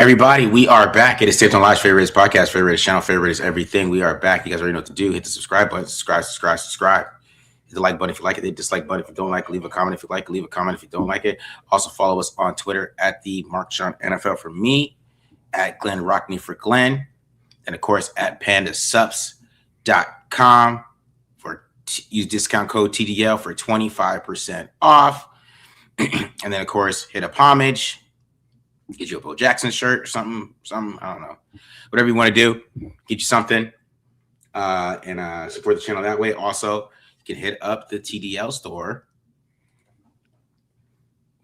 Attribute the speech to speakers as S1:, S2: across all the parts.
S1: Everybody, we are back. It is Taped on Live's favorite podcast, favorite channel, favorite is everything. We are back. You guys already know what to do. Hit the subscribe button. Subscribe. Hit the like button if you like it. Hit the dislike button if you don't like it. Leave a comment if you like it. Leave a comment if you don't like it. Also follow us on Twitter at the Mark Sean NFL for me, at Glen Rockney for Glenn, and of course at pandasups.com use discount code TDL for 25% off. And then of course hit up homage. Get you a Bo Jackson shirt or something, I don't know. Whatever you want to do, get you something and support the channel that way. Also, you can hit up the TDL store.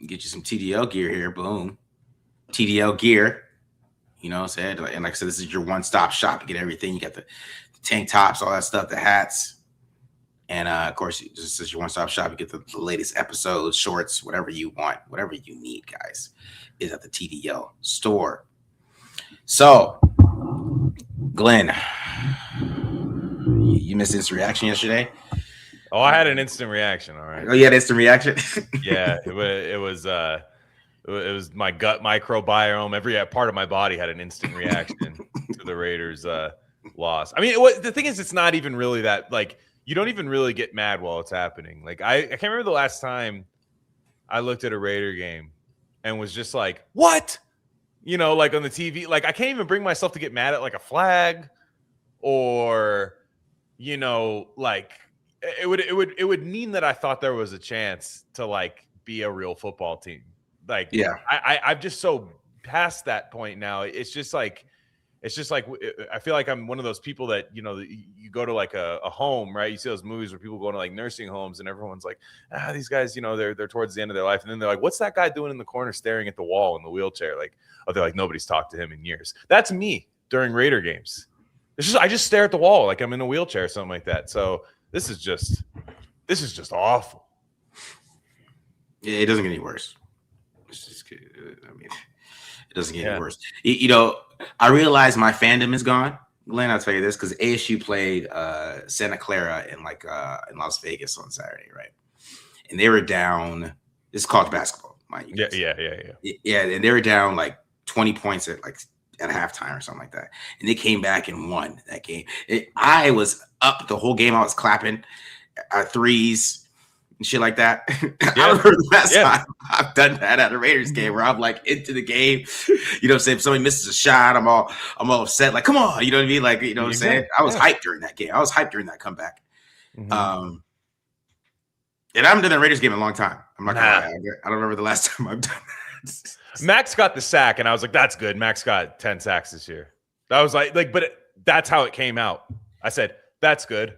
S1: Get you some TDL gear here. Boom. TDL gear. You know what I'm saying? And like I said, this is your one-stop shop. You get everything. You got the tank tops, all that stuff, the hats. And of course, this is your one-stop shop. You get the latest episodes, shorts, whatever you want, whatever you need, guys, is at the TDL store. So, Glenn, you missed instant reaction yesterday?
S2: Oh, I had an instant reaction. All right.
S1: Oh, you had instant reaction?
S2: Yeah, it was my gut microbiome. Every part of my body had an instant reaction to the Raiders' loss. I mean, the thing is, it's not even really that, like, you don't even really get mad while it's happening. Like, I can't remember the last time I looked at a Raider game and was just like, what? You know, like on the TV. Like, I can't even bring myself to get mad at like a flag or, you know, like it would mean that I thought there was a chance to like be a real football team. Like, yeah, I'm just so past that point now. It's just like I feel like I'm one of those people that, you know, you go to like a home, right? You see those movies where people go to like nursing homes and everyone's like, these guys, you know, they're towards the end of their life. And then they're like, what's that guy doing in the corner staring at the wall in the wheelchair? Like, oh, they're like, nobody's talked to him in years. That's me during Raider games. I just stare at the wall like I'm in a wheelchair or something like that. So this is just awful.
S1: Yeah, it doesn't get any worse. It's just, I mean, it doesn't get any worse. You know, I realize my fandom is gone, Glenn. I'll tell you this because ASU played Santa Clara in in Las Vegas on Saturday, right? And they were down. This is college basketball, mind you. Yeah, and they were down like 20 points at halftime or something like that, and they came back and won that game. I was up the whole game. I was clapping threes and shit like that. Yeah. I remember the last time I've done that at a Raiders game where I'm like into the game. You know what I'm saying? If somebody misses a shot, I'm all upset. Like, come on. You know what I mean? Like, you know what I'm saying? I was hyped during that game. I was hyped during that comeback. Mm-hmm. And I haven't done a Raiders game in a long time. I'm not gonna lie. I don't remember the last time I've done that.
S2: Maxx got the sack, and I was like, that's good. Maxx got 10 sacks this year. That was that's how it came out. I said, that's good.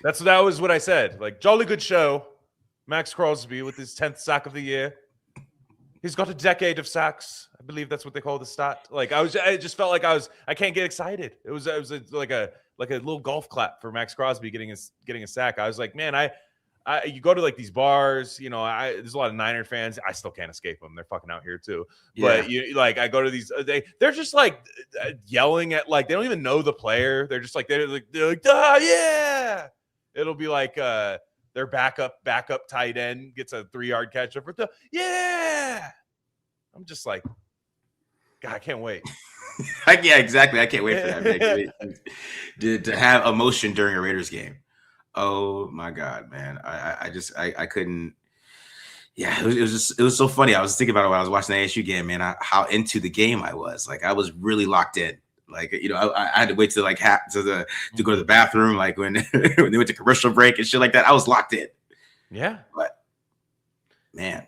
S2: That was what I said. Like, jolly good show. Maxx Crosby with his 10th sack of the year. He's got a decade of sacks. I believe that's what they call the stat. Like, I just felt like I can't get excited. It was like a little golf clap for Maxx Crosby getting a sack. I was like, man, you go to like these bars, you know, there's a lot of Niner fans. I still can't escape them. They're fucking out here too. Yeah. But I go to these, they're just like yelling at, like, they don't even know the player. They're just like, they're like, yeah. It'll be like their backup tight end gets a 3-yard catch up for yeah. I'm just like, God, I can't wait.
S1: Yeah, exactly. I can't wait for that. to have emotion during a Raiders game. Oh my God, man. I couldn't. Yeah, it was so funny. I was thinking about it when I was watching the ASU game, man, how into the game I was. Like, I was really locked in. Like, you know, I had to wait to to go to the bathroom, like when when they went to commercial break and shit like that. I was locked in.
S2: Yeah.
S1: But man,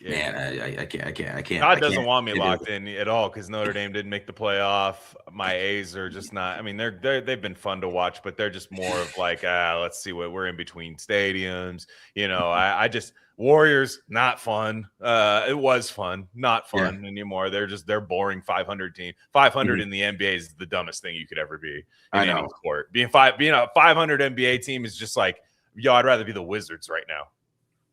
S1: I can't.
S2: God doesn't want me locked in at all because Notre Dame didn't make the playoff. My A's are just not. I mean, they've been fun to watch, but they're just more of like, let's see what we're in between stadiums. You know, I just Warriors not fun. It was fun, not fun anymore. They're boring 500 team. 500 in the NBA is the dumbest thing you could ever be in any sport. Being a 500 NBA team is just like, yo, I'd rather be the Wizards right now.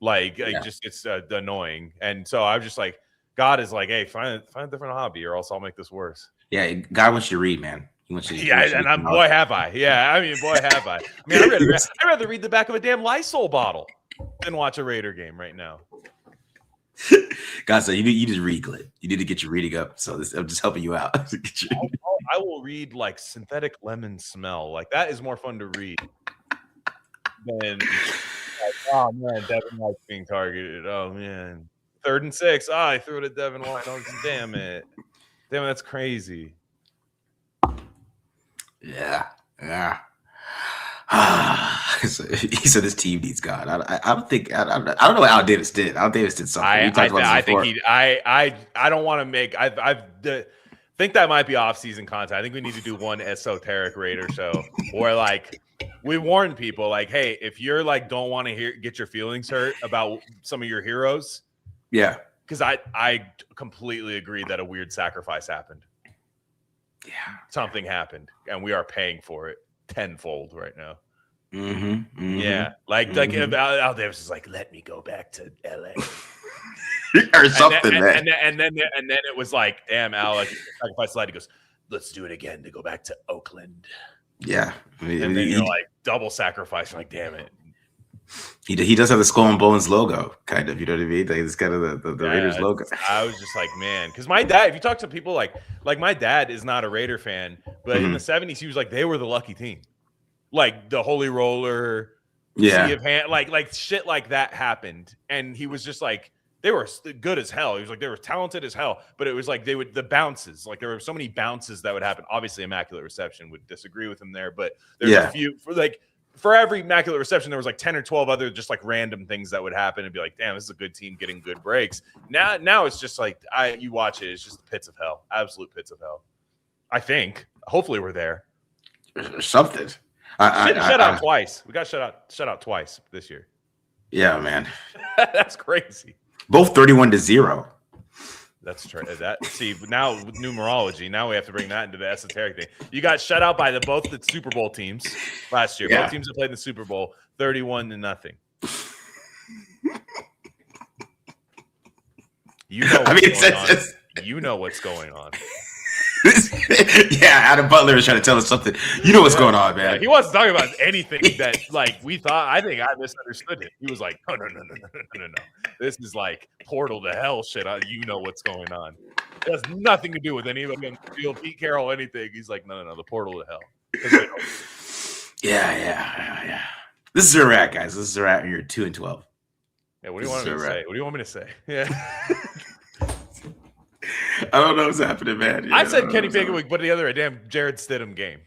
S2: Like, it just gets annoying. And so I was just like, God is like, hey, find a different hobby or else I'll make this worse.
S1: Yeah, God wants you to read, man. He wants you to
S2: and boy, have I. Yeah, I mean, boy, have I. I mean, I'd rather read the back of a damn Lysol bottle than watch a Raider game right now.
S1: God, so you just read, Glenn. You need to get your reading up. So I'm just helping you out.
S2: I will read like Synthetic Lemon Smell. Like that is more fun to read than like, oh man, Devin White's being targeted. Oh man. 3rd and 6. I threw it at Devin White. Oh, damn it. Damn, that's crazy.
S1: Yeah. So he said this team needs God. I don't think I don't know what Al Davis did. Al Davis did something. We talked about this before.
S2: I don't want to make. Think that might be off-season content. I think we need to do one esoteric Raider show where like we warn people like, hey, if you're like don't want to get your feelings hurt about some of your heroes,
S1: yeah,
S2: because I completely agree that a weird sacrifice happened.
S1: Yeah,
S2: something happened, and we are paying for it tenfold right now.
S1: Yeah,
S2: like Al Davis is like, let me go back to LA
S1: or something,
S2: and then it was like, damn, Al, like sacrifice slide. He goes, let's do it again to go back to Oakland.
S1: Yeah,
S2: and then you're like double sacrifice. You're like, damn it.
S1: He does have the Skull and Bones logo, kind of. You know what I mean? Like it's kind of the Raiders logo.
S2: I was just like, man, because my dad. If you talk to people like my dad is not a Raider fan, but in the 70s he was like, they were the lucky team, like the Holy Roller, Sea of Hand, like shit like that happened, and he was just like, they were good as hell. He was like, they were talented as hell, but it was like the bounces, like there were so many bounces that would happen. Obviously, Immaculate Reception would disagree with him there, but there's a few for every Immaculate Reception, there was like 10 or 12 other just like random things that would happen and be like, damn, this is a good team getting good breaks. Now it's just like you watch it, it's just the pits of hell, absolute pits of hell. I think. Hopefully we're there.
S1: Something.
S2: Shut out twice. We got shut out twice this year.
S1: Yeah, man.
S2: That's crazy.
S1: Both 31-0.
S2: That's true. See, now with numerology, now we have to bring that into the esoteric thing. You got shut out by both the Super Bowl teams last year. Yeah. Both teams that played in the Super Bowl, 31-0. You know what's going on. You know what's going on.
S1: Yeah, Adam Butler is trying to tell us something. You know what's going on, man.
S2: Yeah, he wasn't talking about anything that like we thought. I think I misunderstood it. He was like, no. This is like portal to hell shit. You know what's going on. It has nothing to do with anybody on the field, Pete Carroll, anything. He's like, no, the portal to hell.
S1: Yeah. This is where we're at, guys. This is where we're at. You're 2-12.
S2: Yeah, what do you want me to say? What do you want me to say? Yeah.
S1: I don't know what's happening, man.
S2: Yeah, I said Kenny Pickett would put together a damn Jared Stidham game.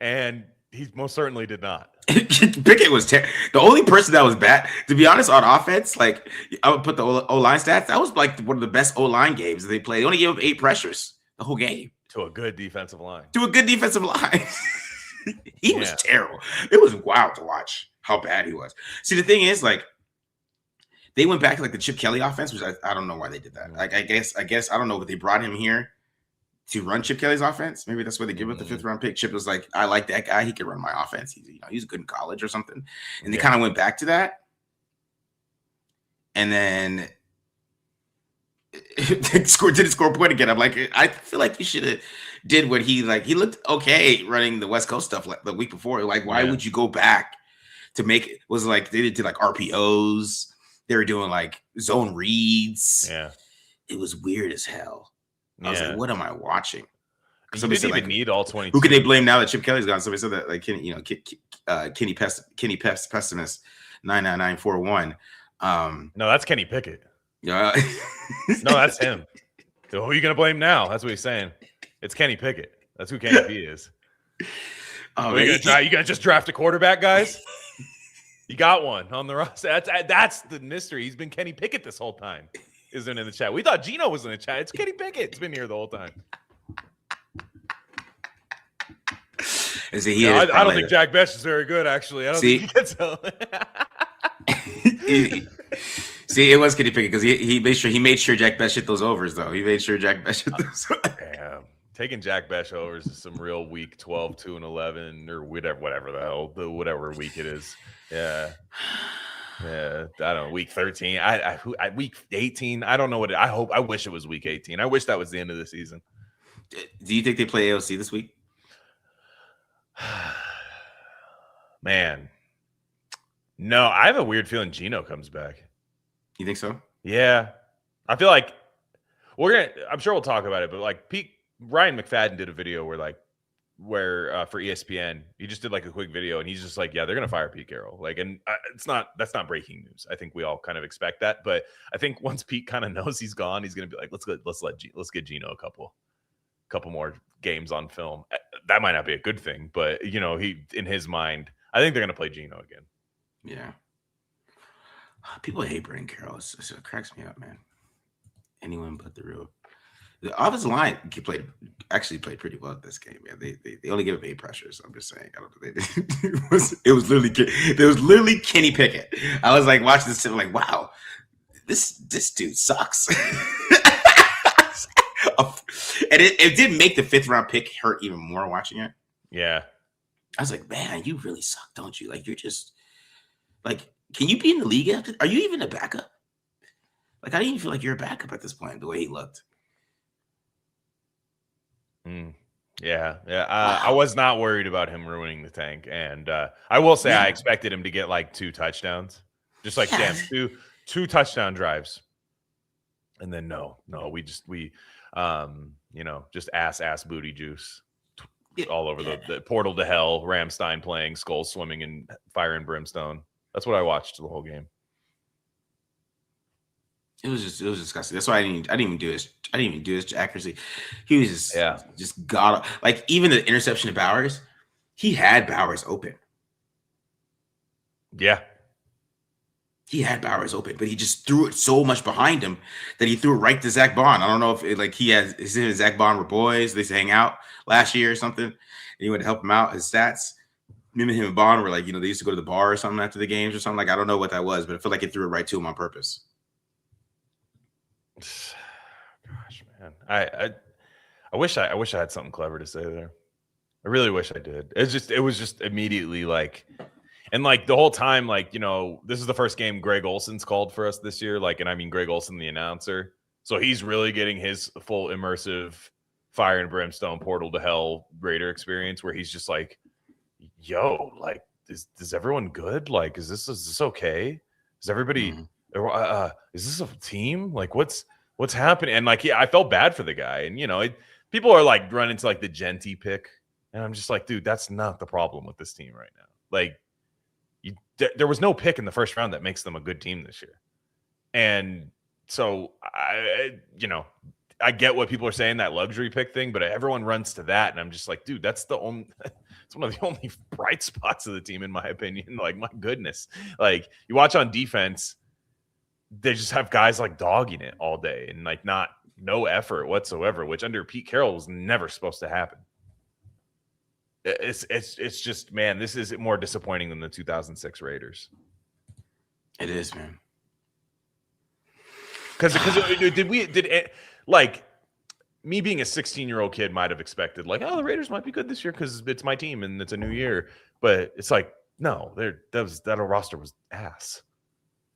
S2: And he most certainly did not.
S1: Pickett was the only person that was bad. To be honest, on offense, like I would put the O-line stats. That was like one of the best O-line games that they played. They only gave up 8 pressures the whole game.
S2: To a good defensive line.
S1: He was terrible. It was wild to watch how bad he was. See, the thing is, like, they went back to like the Chip Kelly offense, which I don't know why they did that. Like I guess I don't know, but they brought him here to run Chip Kelly's offense. Maybe that's why they give up the 5th round pick. Chip was like, I like that guy. He could run my offense. He's good in college or something. And they kind of went back to that. And then didn't score a point again. I'm like, I feel like you should have did what he looked okay running the West Coast stuff like the week before. Like, why would you go back to make it? Was like they did like RPOs. They were doing like zone reads.
S2: Yeah,
S1: it was weird as hell. I was like, "What am I watching?"
S2: Somebody said like, need all 22.
S1: Who can they blame now that Chip Kelly's gone? Somebody said that like Kenny Pessimist 99941.
S2: No, that's Kenny Pickett.
S1: Yeah,
S2: no, that's him. So who are you gonna blame now? That's what he's saying. It's Kenny Pickett. That's who Kenny P is. Oh, you gonna just draft a quarterback, guys? You got one on the roster. That's the mystery. He's been Kenny Pickett this whole time. Isn't in the chat. We thought Gino was in the chat. It's Kenny Pickett. It's been here the whole time. I don't think Jack Bech is very good, actually. I don't think he gets
S1: See, it was Kenny Pickett because he made sure Jack Bech hit those overs, though. He made sure Jack Bech hit those.
S2: Damn. Taking Jack Bech overs is some real week 12, 2-11, or whatever the hell, whatever week it is. Yeah. I don't know. Week 13. Week 18. I don't know what I wish it was week 18. I wish that was the end of the season.
S1: Do you think they play AOC this week?
S2: Man. No, I have a weird feeling Gino comes back.
S1: You think so?
S2: Yeah, I feel like I'm sure we'll talk about it, but like Ryan McFadden did a video where for ESPN, he just did like a quick video, and he's just like, yeah, they're gonna fire Pete Carroll. Like, and that's not breaking news. I think we all kind of expect that, but I think once Pete kind of knows he's gone, he's gonna be like, let's get Gino a couple more games on film. That might not be a good thing, but he, in his mind, I think they're gonna play Gino again.
S1: Yeah. People hate Brian Carroll. It cracks me up, man. Anyone but the real. The offensive line actually played pretty well this game, man. They only gave up 8 pressures. I'm just saying. I don't know. It was literally Kenny Pickett. I was like watching this and like, wow, this dude sucks. And it did make the 5th round pick hurt even more watching it.
S2: Yeah.
S1: I was like, man, you really suck, don't you? Like, you're just like, can you be in the league after? Are you even a backup? Like, I didn't even feel like you're a backup at this point, the way he looked.
S2: Yeah. Wow. I was not worried about him ruining the tank, and I will say I expected him to get like 2 touchdowns, just like two touchdown drives, and then no, we just ass booty juice all over the portal to hell. Ramstein playing, skulls swimming in fire and brimstone. That's what I watched the whole game.
S1: It was disgusting. That's why I didn't even do his accuracy. He was just god. Like, even the interception of Bowers, he had Bowers open.
S2: Yeah.
S1: He had Bowers open, but he just threw it so much behind him that he threw it right to Zach Bond. I don't know if him and Zach Bond were boys. They used to hang out last year or something. And he went to help him out, his stats. Him and Bond were like, they used to go to the bar or something after the games or something. Like, I don't know what that was, but I feel like he threw it right to him on purpose.
S2: Gosh, man, I wish I had something clever to say there. I really wish I did. It was just immediately like, and like the whole time, like, this is the first game Greg Olson's called for us this year. Like, and I mean Greg Olson, the announcer, so he's really getting his full immersive fire and brimstone portal to hell Raider experience, where he's just like, yo, like, is everyone good? Like, is this okay? Is everybody? Is this a team? Like, what's happening? And like, I felt bad for the guy. And people are like running to like the Genty pick, and I'm just like, dude, that's not the problem with this team right now. Like, there was no pick in the first round that makes them a good team this year. And so I get what people are saying, that luxury pick thing, but everyone runs to that, and I'm just like, dude, it's one of the only bright spots of the team, in my opinion. Like, my goodness, like, you watch on defense, they just have guys like dogging it all day and like no effort whatsoever, which under Pete Carroll was never supposed to happen. It's just, man, this is more disappointing than the 2006 Raiders.
S1: It is, man.
S2: Because like, me being a 16-year-old kid might have expected like, oh, the Raiders might be good this year because it's my team and it's a new year. But it's like, no, that roster was ass.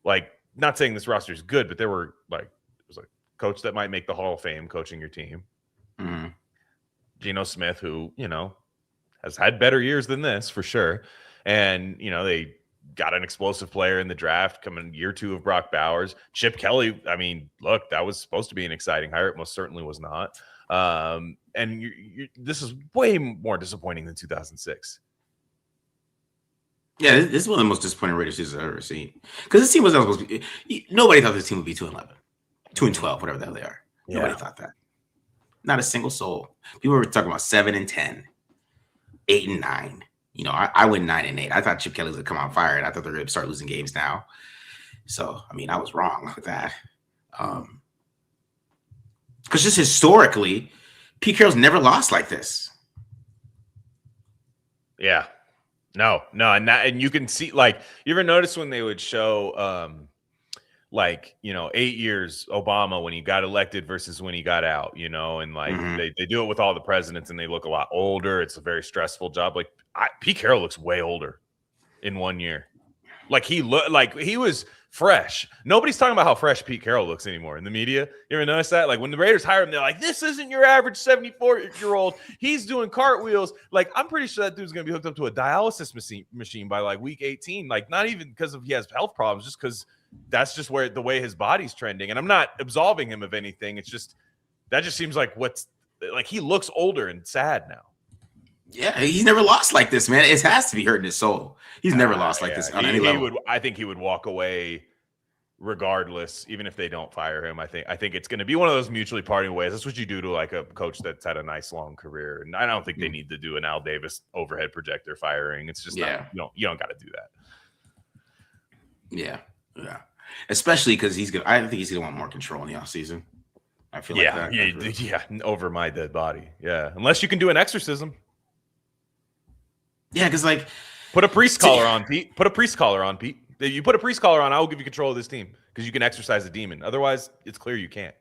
S2: Like, not saying this roster is good, but there were like, it was like coach that might make the Hall of Fame coaching your team. Mm-hmm. Geno Smith, who, has had better years than this for sure. And, they got an explosive player in the draft coming year 2 of Brock Bowers. Chip Kelly, I mean, look, that was supposed to be an exciting hire. It most certainly was not. And this is way more disappointing than 2006.
S1: Yeah, this is one of the most disappointing Raiders seasons I've ever seen. Because this team was not supposed to be. Nobody thought this team would be 2-11, 2-12, whatever the hell they are. Yeah. Nobody thought that. Not a single soul. People were talking about 7-10, 8-9. I went 9-8. I thought Chip Kelly was going to come out fired. I thought they were going to start losing games now. So, I mean, I was wrong with that. Because just historically, Pete Carroll's never lost like this.
S2: Yeah. No, and you can see, like, you ever notice when they would show, 8 years Obama when he got elected versus when he got out, and like they do it with all the presidents and they look a lot older. It's a very stressful job. Like, Pete Carroll looks way older in 1 year. Like he was fresh. Nobody's talking about how fresh Pete Carroll looks anymore in the media. You ever notice that? Like when the Raiders hire him, they're like, this isn't your average 74-year-old. He's doing cartwheels. Like, I'm pretty sure that dude's going to be hooked up to a dialysis machine by like week 18. Like, not even because he has health problems, just because that's just the way his body's trending. And I'm not absolving him of anything. It's just, that just seems like he looks older and sad now.
S1: Yeah, he's never lost like this, man. It has to be hurting his soul. He's never lost like this on any level.
S2: I think he would walk away regardless, even if they don't fire him. I think it's going to be one of those mutually parting ways. That's what you do to like a coach that's had a nice long career. And I don't think they need to do an Al Davis overhead projector firing. It's just you don't got to do that.
S1: Yeah. Especially because I think he's gonna want more control in the offseason. I feel like that.
S2: Over my dead body. Yeah, unless you can do an exorcism.
S1: Yeah, because like
S2: put a priest collar on, Pete. Put a priest collar on, Pete. If you put a priest collar on, I will give you control of this team because you can exorcise a demon. Otherwise, it's clear you can't.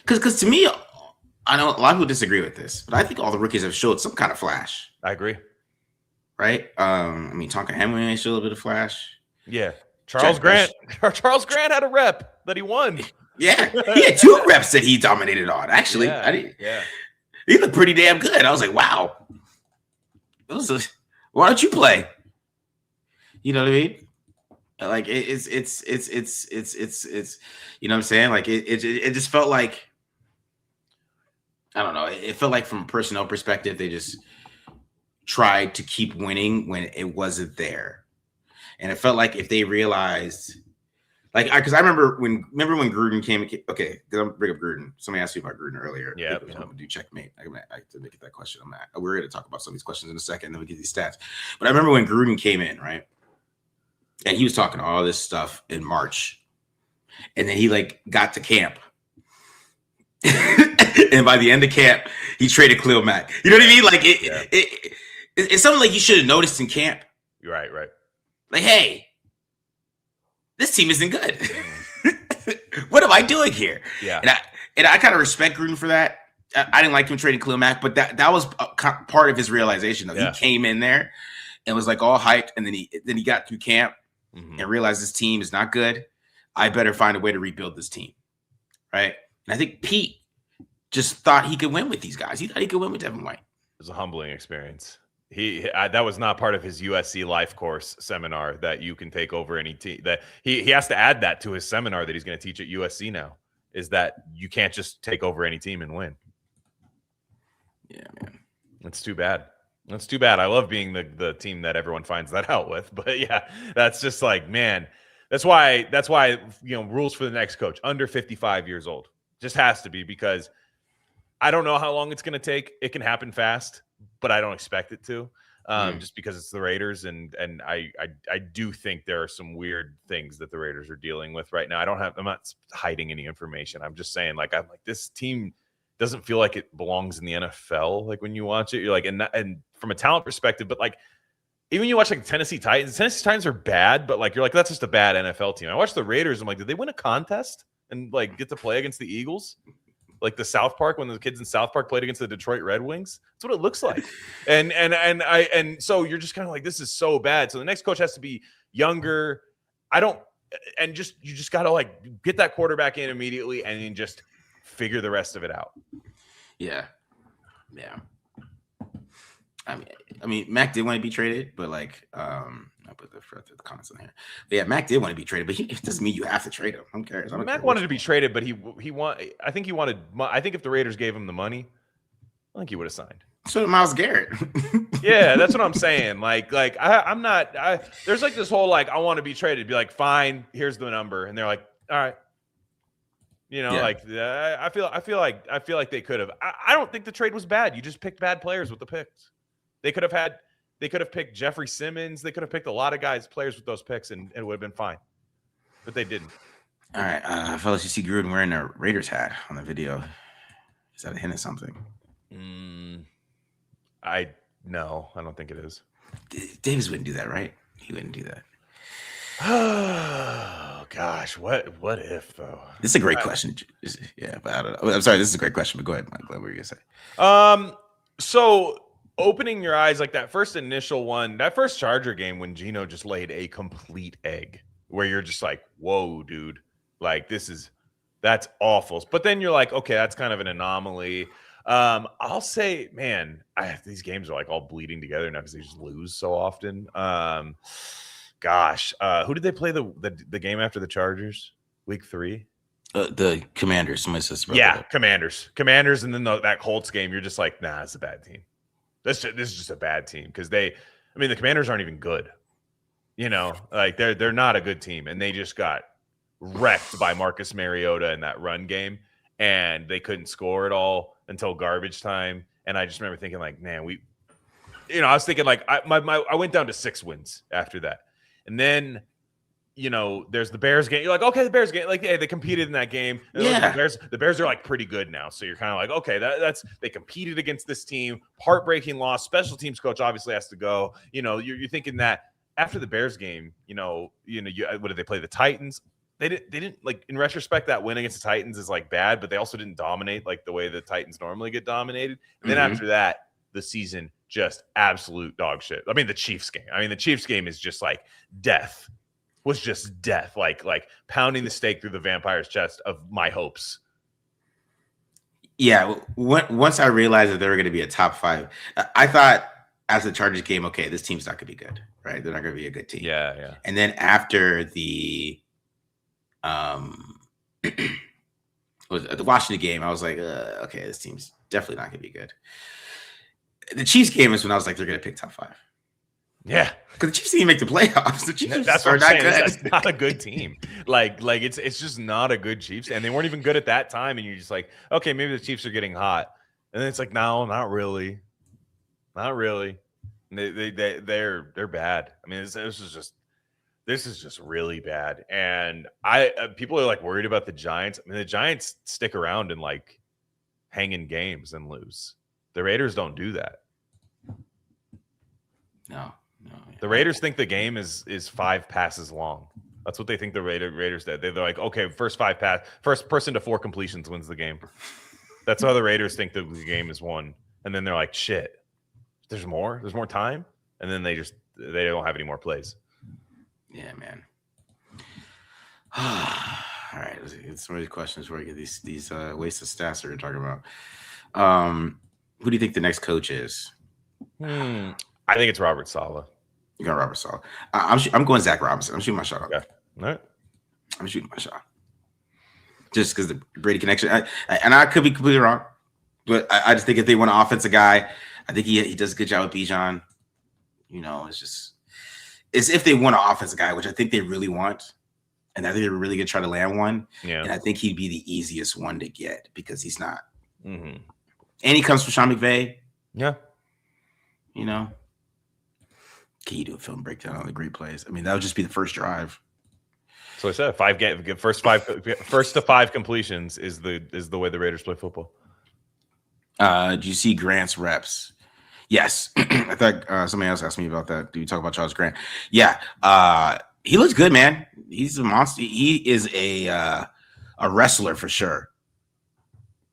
S1: Because to me, I know a lot of people disagree with this, but I think all the rookies have showed some kind of flash.
S2: I agree.
S1: Right? Tonka Hemingway showed a little bit of flash.
S2: Yeah. Charles Grant had a rep that he won.
S1: Yeah. He had 2 reps that he dominated on. Actually, he looked pretty damn good. I was like, wow. Why don't you play? You know what I mean? Like it's you know what I'm saying? Like it just felt like, I don't know. It felt like from a personnel perspective, they just tried to keep winning when it wasn't there. And it felt like if they realized, because I remember when Gruden came. Okay, I'm bring up Gruden. Somebody asked me about Gruden earlier.
S2: Yeah,
S1: I'm gonna do checkmate. I didn't get that question. We're going to talk about some of these questions in a second. Then we get these stats. But I remember when Gruden came in, right, and he was talking all this stuff in March, and then he got to camp, and by the end of camp, he traded Khalil Mack. You know what I mean? Like it's something like you should have noticed in camp.
S2: Right.
S1: Like, hey, this team isn't good. What am I doing here?
S2: Yeah.
S1: And I kind of respect Gruden for that. I didn't like him trading Khalil Mack, but that was part of his realization. Though he came in there and was like all hyped, and then he got through camp and realized this team is not good. I better find a way to rebuild this team, right? And I think Pete just thought he could win with these guys. He thought he could win with Devin White.
S2: It was a humbling experience. That was not part of his USC life course seminar that you can take over any team. That he has to add that to his seminar that he's going to teach at USC now, is that you can't just take over any team and win.
S1: Yeah, man.
S2: That's too bad. I love being the team that everyone finds that out with. But yeah, that's just like, man, that's why rules for the next coach under 55 years old just has to be, because I don't know how long it's going to take. It can happen fast, but I don't expect it to, just because it's the Raiders. And I do think there are some weird things that the Raiders are dealing with right now. I'm not hiding any information. I'm just saying, this team doesn't feel like it belongs in the NFL. Like when you watch it, you're like, and from a talent perspective, but even when you watch Tennessee Titans are bad, but you're like, that's just a bad NFL team. I watched the Raiders. I'm like, did they win a contest and get to play against the Eagles? Like the South Park, when the kids in South Park played against the Detroit Red Wings. That's what it looks like. And so you're just kind of like, this is so bad. So the next coach has to be younger. You just got to get that quarterback in immediately and then just figure the rest of it out.
S1: Yeah. I mean, Mac did want to be traded, but I put the comments in here. But yeah, Mac did want to be traded, but it doesn't mean you have to trade him. I'm curious.
S2: Mac wanted to be traded, but I think if the Raiders gave him the money, I think he would have signed.
S1: So did Myles Garrett.
S2: Yeah, that's what I'm saying. I'm not. There's this whole I want to be traded. Be like, fine, here's the number, and they're like, all right. I feel like they could have. I don't think the trade was bad. You just picked bad players with the picks. They could have picked Jeffrey Simmons. They could have picked a lot of players with those picks, and it would have been fine. But they didn't.
S1: All right, fellas, you see Gruden wearing a Raiders hat on the video. Is that a hint of something?
S2: No, I don't think it is.
S1: Davis wouldn't do that, right? He wouldn't do that.
S2: Oh gosh, what if though?
S1: This is a great question. Yeah, but I don't know. I'm sorry, this is a great question. But go ahead, Mike. What were you gonna say?
S2: So opening your eyes, like that first initial one, that first Charger game when Geno just laid a complete egg, where you're just like, whoa, dude, like that's awful. But then you're like, okay, that's kind of an anomaly. I'll say, man, these games are like all bleeding together now because they just lose so often. Gosh, who did they play the game after the Chargers? Week 3?
S1: The Commanders. Somebody says,
S2: yeah, Commanders, and then that Colts game. You're just like, nah, it's a bad team. This is just a bad team because the Commanders aren't even good. Like they're not a good team, and they just got wrecked by Marcus Mariota in that run game, and they couldn't score at all until garbage time. And I just remember thinking, like, man, I was thinking like I went down to 6 wins after that, and then. There's the Bears game. You're like, okay, the Bears game, like, hey, they competed in that game. And
S1: yeah,
S2: the Bears are like pretty good now. So you're kind of like, okay, that's they competed against this team. Heartbreaking loss. Special teams coach obviously has to go. You're thinking that after the Bears game, what did they play? The Titans. They didn't like, in retrospect, that win against the Titans is like bad, but they also didn't dominate like the way the Titans normally get dominated. And then after that, the season just absolute dog shit. I mean, the Chiefs game is just like death. Was just death, like pounding the stake through the vampire's chest of my hopes.
S1: Yeah, once I realized that they were going to be a top 5, I thought after the Chargers game, okay, this team's not going to be good, right? They're not going to be a good team.
S2: Yeah.
S1: And then after the Washington game, I was like, okay, this team's definitely not going to be good. The Chiefs game is when I was like, they're going to pick top 5.
S2: Yeah,
S1: because the Chiefs didn't make the playoffs. The Chiefs
S2: that's
S1: are not good.
S2: That's not a good team. Like it's just not a good Chiefs, and they weren't even good at that time. And you're just like, okay, maybe the Chiefs are getting hot, and then it's like, no, not really. They're bad. I mean, this is just really bad. And people are like worried about the Giants. I mean, the Giants stick around and like hang in games and lose. The Raiders don't do that.
S1: No.
S2: The Raiders think the game is 5 passes long. That's what they think the Raiders did. They're like, okay, first person to 4 completions wins the game. That's how the Raiders think the game is won. And then they're like, shit, there's more time. And then they don't have any more plays.
S1: Yeah, man. All right, let's get some of these questions where I get these wasted stats that we're talking about. Who do you think the next coach is?
S2: I think it's Robert Saleh.
S1: You got Robert Saleh. I'm going Zach Robinson. I'm shooting my shot.
S2: Yeah. All right.
S1: I'm shooting my shot. Just because the Brady connection. I could be completely wrong, but I just think if they want an offensive guy, I think he does a good job with Bijan. It's if they want an offensive guy, which I think they really want. And I think they're really going to try to land one. Yeah. And I think he'd be the easiest one to get because he's not. Mm-hmm. And he comes from Sean McVay.
S2: Yeah.
S1: Can you do a film breakdown on the great plays? I mean, that would just be the first drive.
S2: So I said first to 5 completions is the way the Raiders play football.
S1: Do you see Grant's reps? Yes. I thought somebody else asked me about that. Do you talk about Charles Grant? Yeah. He looks good, man. He's a monster. He is a wrestler for sure.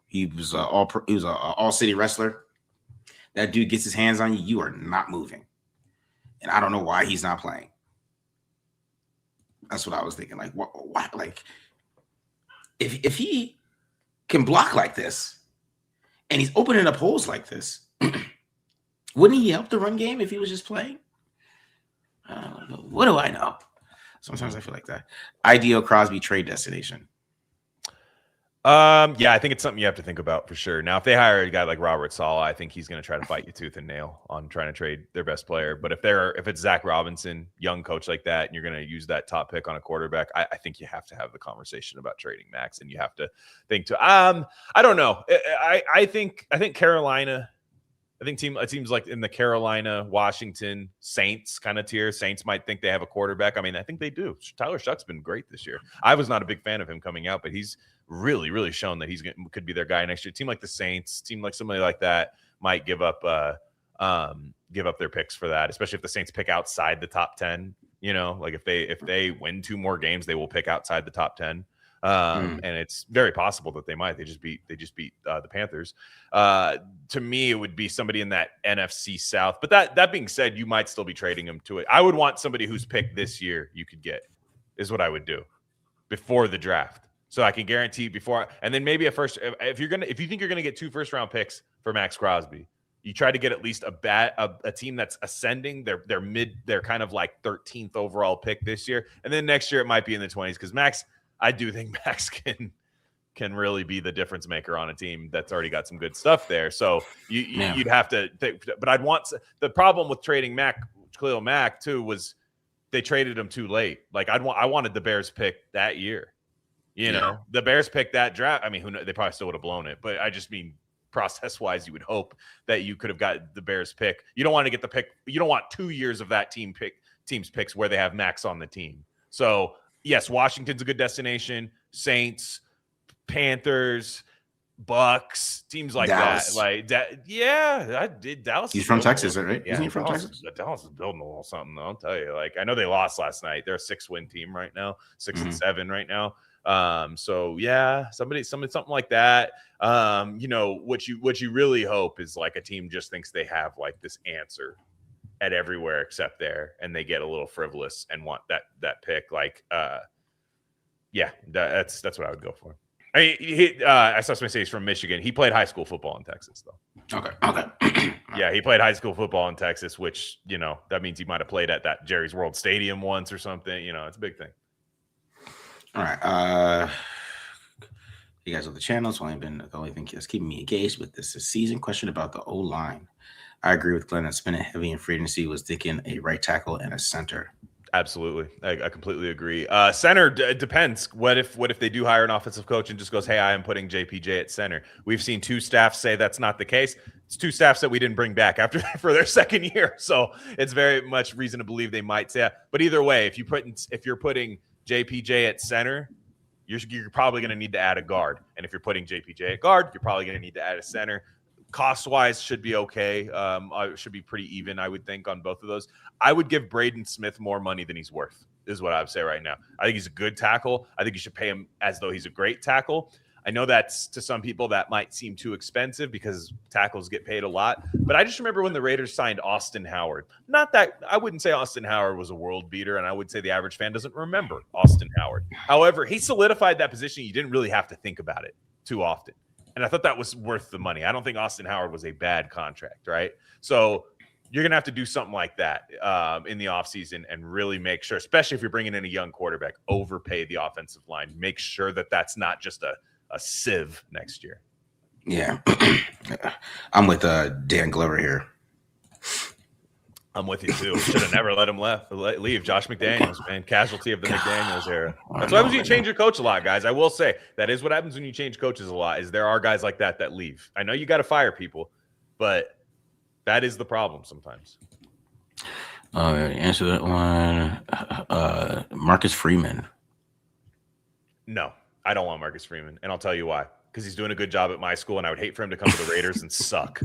S1: He was an all-city wrestler. That dude gets his hands on you, you are not moving. And I don't know why he's not playing. That's what I was thinking. Like, why? Like, if he can block like this, and he's opening up holes like this, wouldn't he help the run game if he was just playing? What do I know? Sometimes I feel like that. Ideal Crosby trade destination.
S2: Yeah, I think it's something you have to think about for sure. Now, if they hire a guy like Robert Saleh, I think he's going to try to fight you tooth and nail on trying to trade their best player. But if it's Zach Robinson, young coach like that, and you're going to use that top pick on a quarterback, I think you have to have the conversation about trading Maxx, and you have to think to. I don't know. I think Carolina. It seems like in the Carolina, Washington, Saints kind of tier. Saints might think they have a quarterback. I mean, I think they do. Tyler Shuck's been great this year. I was not a big fan of him coming out, but he's really, really shown that could be their guy next year. Team like the Saints, team like somebody like that might give up their picks for that, especially if the Saints pick outside the top 10. Like if they win 2 more games, they will pick outside the top 10. And it's very possible that they might. They just beat the Panthers. To me, it would be somebody in that NFC South. But that being said, you might still be trading him to it. I would want somebody who's picked this year you could get, is what I would do before the draft. So I can guarantee and then maybe if you think you're gonna get 2 first-round picks for Maxx Crosby, you try to get at least a team that's ascending. They're kind of like 13th overall pick this year, and then next year it might be in the 20s because I do think Maxx can really be the difference maker on a team that's already got some good stuff there. So you'd have to think, but I'd want the problem with trading Khalil Mack too was they traded him too late. Like I wanted the Bears pick that year. You know, the Bears picked that draft. I mean, who knows? They probably still would have blown it, but I just mean process-wise, you would hope that you could have got the Bears pick. You don't want to get the pick. You don't want 2 years of that team's picks where they have Maxx on the team. So yes, Washington's a good destination. Saints, Panthers, Bucks, teams like
S1: Dallas.
S2: that. Like that, yeah. I did Dallas.
S1: He's from Texas, right?
S2: Yeah,
S1: Isn't he from Texas?
S2: Dallas is building a little something, though, I'll tell you. Like I know they lost last night. They're a 6-win team right now, 6-7 right now. So yeah, something like that. You know, what you really hope is like a team just thinks they have like this answer at everywhere except there, and they get a little frivolous and want that pick. Like, yeah, that's what I would go for. I mean, I saw somebody say he's from Michigan. He played high school football in Texas, though.
S1: Okay.
S2: Yeah, he played high school football in Texas, which, you know, that means he might have played at that Jerry's World Stadium once or something. You know, it's a big thing.
S1: All right. You guys on the channel. It's only been the only thing that's keeping me engaged with this season. Question about the O-line. I agree with Glenn that spending heavy in free agency was thinking a right tackle and a center.
S2: Absolutely. I completely agree. Center depends. What if they do hire an offensive coach and just goes, hey, I am putting JPJ at center? We've seen 2 staffs say that's not the case. It's 2 staffs that we didn't bring back for their second year. So it's very much reason to believe they might say that. But either way, if you're putting JPJ at center, you're probably going to need to add a guard. And if you're putting JPJ at guard, you're probably going to need to add a center. Cost-wise should be okay. Should be pretty even, I would think, on both of those. I would give Braden Smith more money than he's worth, is what I would say right now. I think he's a good tackle. I think you should pay him as though he's a great tackle. I know that's, to some people, that might seem too expensive because tackles get paid a lot. But I just remember when the Raiders signed Austin Howard. Not that I wouldn't say Austin Howard was a world beater, and I would say the average fan doesn't remember Austin Howard. However, he solidified that position. You didn't really have to think about it too often. And I thought that was worth the money. I don't think Austin Howard was a bad contract, right? So you're going to have to do something like that in the offseason and really make sure, especially if you're bringing in a young quarterback, overpay the offensive line. Make sure that that's not just a sieve next year.
S1: Yeah. I'm with Dan Glover here.
S2: I'm with you, too. Should have never let him leave. Josh McDaniels, man, casualty of the McDaniels era. That's what happens when you change your coach a lot, guys. I will say that is what happens when you change coaches a lot, is there are guys like that leave. I know you got to fire people, but that is the problem sometimes.
S1: Answer that one. Marcus Freeman.
S2: No, I don't want Marcus Freeman, and I'll tell you why. Because he's doing a good job at my school, and I would hate for him to come to the Raiders and suck.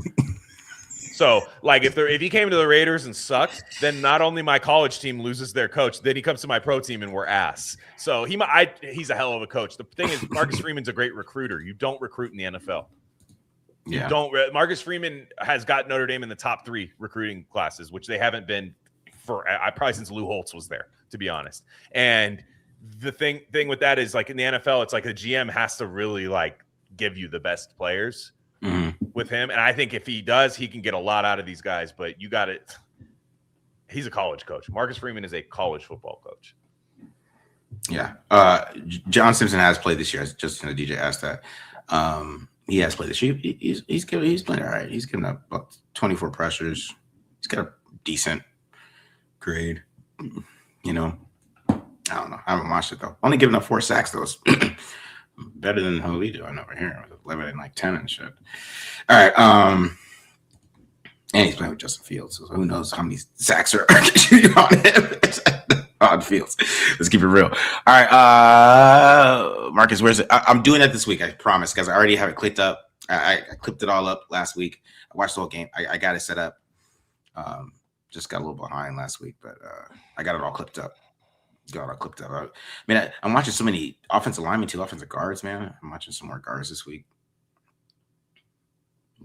S2: So, like, if he came to the Raiders and sucked, then not only my college team loses their coach, then he comes to my pro team and we're ass. So he's a hell of a coach. The thing is, Marcus Freeman's a great recruiter. You don't recruit in the NFL.
S1: Yeah.
S2: Marcus Freeman has got Notre Dame in the top 3 recruiting classes, which they haven't been for probably since Lou Holtz was there, to be honest. And the thing with that is, like, in the NFL, it's like the GM has to really like give you the best players. Mm-hmm. With him, and I think if he does, he can get a lot out of these guys. But you got it. He's a college coach. Marcus Freeman is a college football coach.
S1: Yeah. John Simpson has played this year. Just DJ asked that. He has played this year. He's playing all right. He's given up about 24 pressures. He's got a decent grade. You know, I don't know. I haven't watched it though. Only giving up 4 sacks though. Better than how we do over here, 11 and like 10 and shit. All right, and he's playing with Justin Fields, so who knows how many sacks are on him on Fields. Let's keep it real. All right, Marcus, where's it? I'm doing that this week, I promise, because I already have it clicked up. I clipped it all up last week. I watched the whole game. I got it set up. Just got a little behind last week, but I got it all clipped up. God, I clipped that out. I mean, I'm watching so many offensive linemen, too, offensive guards, man. I'm watching some more guards this week.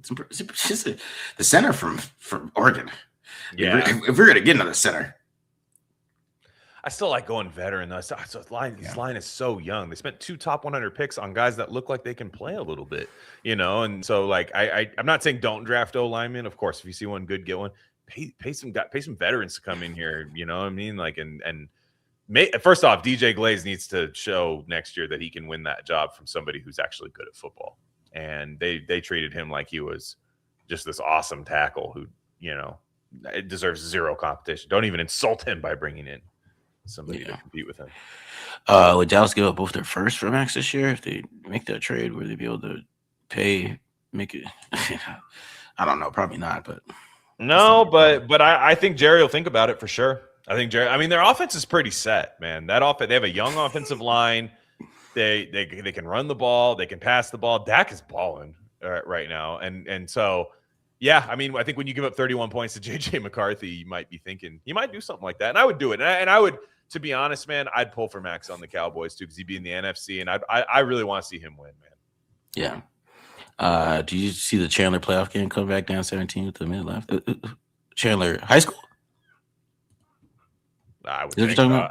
S1: The center from Oregon.
S2: Yeah.
S1: If we're gonna get another center,
S2: I still like going veteran though. So this line is so young. They spent 2 top 100 picks on guys that look like they can play a little bit, and so like I'm not saying don't draft O linemen. Of course, if you see one good, get one. Pay some veterans to come in here. You know what I mean? Like first off, DJ Glaze needs to show next year that he can win that job from somebody who's actually good at football. And they treated him like he was just this awesome tackle who, it deserves zero competition. Don't even insult him by bringing in somebody to compete with him.
S1: Would Dallas give up both their first for Maxx this year if they make that trade? Would they be able to make it? I don't know. Probably not. But
S2: no, but I think Jerry will think about it for sure. I think Jerry. I mean, their offense is pretty set, man. That offense, they have a young offensive line. They can run the ball. They can pass the ball. Dak is balling right now. And so, yeah, I mean, I think when you give up 31 points to J.J. McCarthy, you might be thinking he might do something like that. And I would do it. And I would, to be honest, man, I'd pull for Maxx on the Cowboys too because he'd be in the NFC. And I really want to see him win, man.
S1: Yeah. Do you see the Chandler playoff game come back down 17 with the minute left? Chandler high school?
S2: I would think, I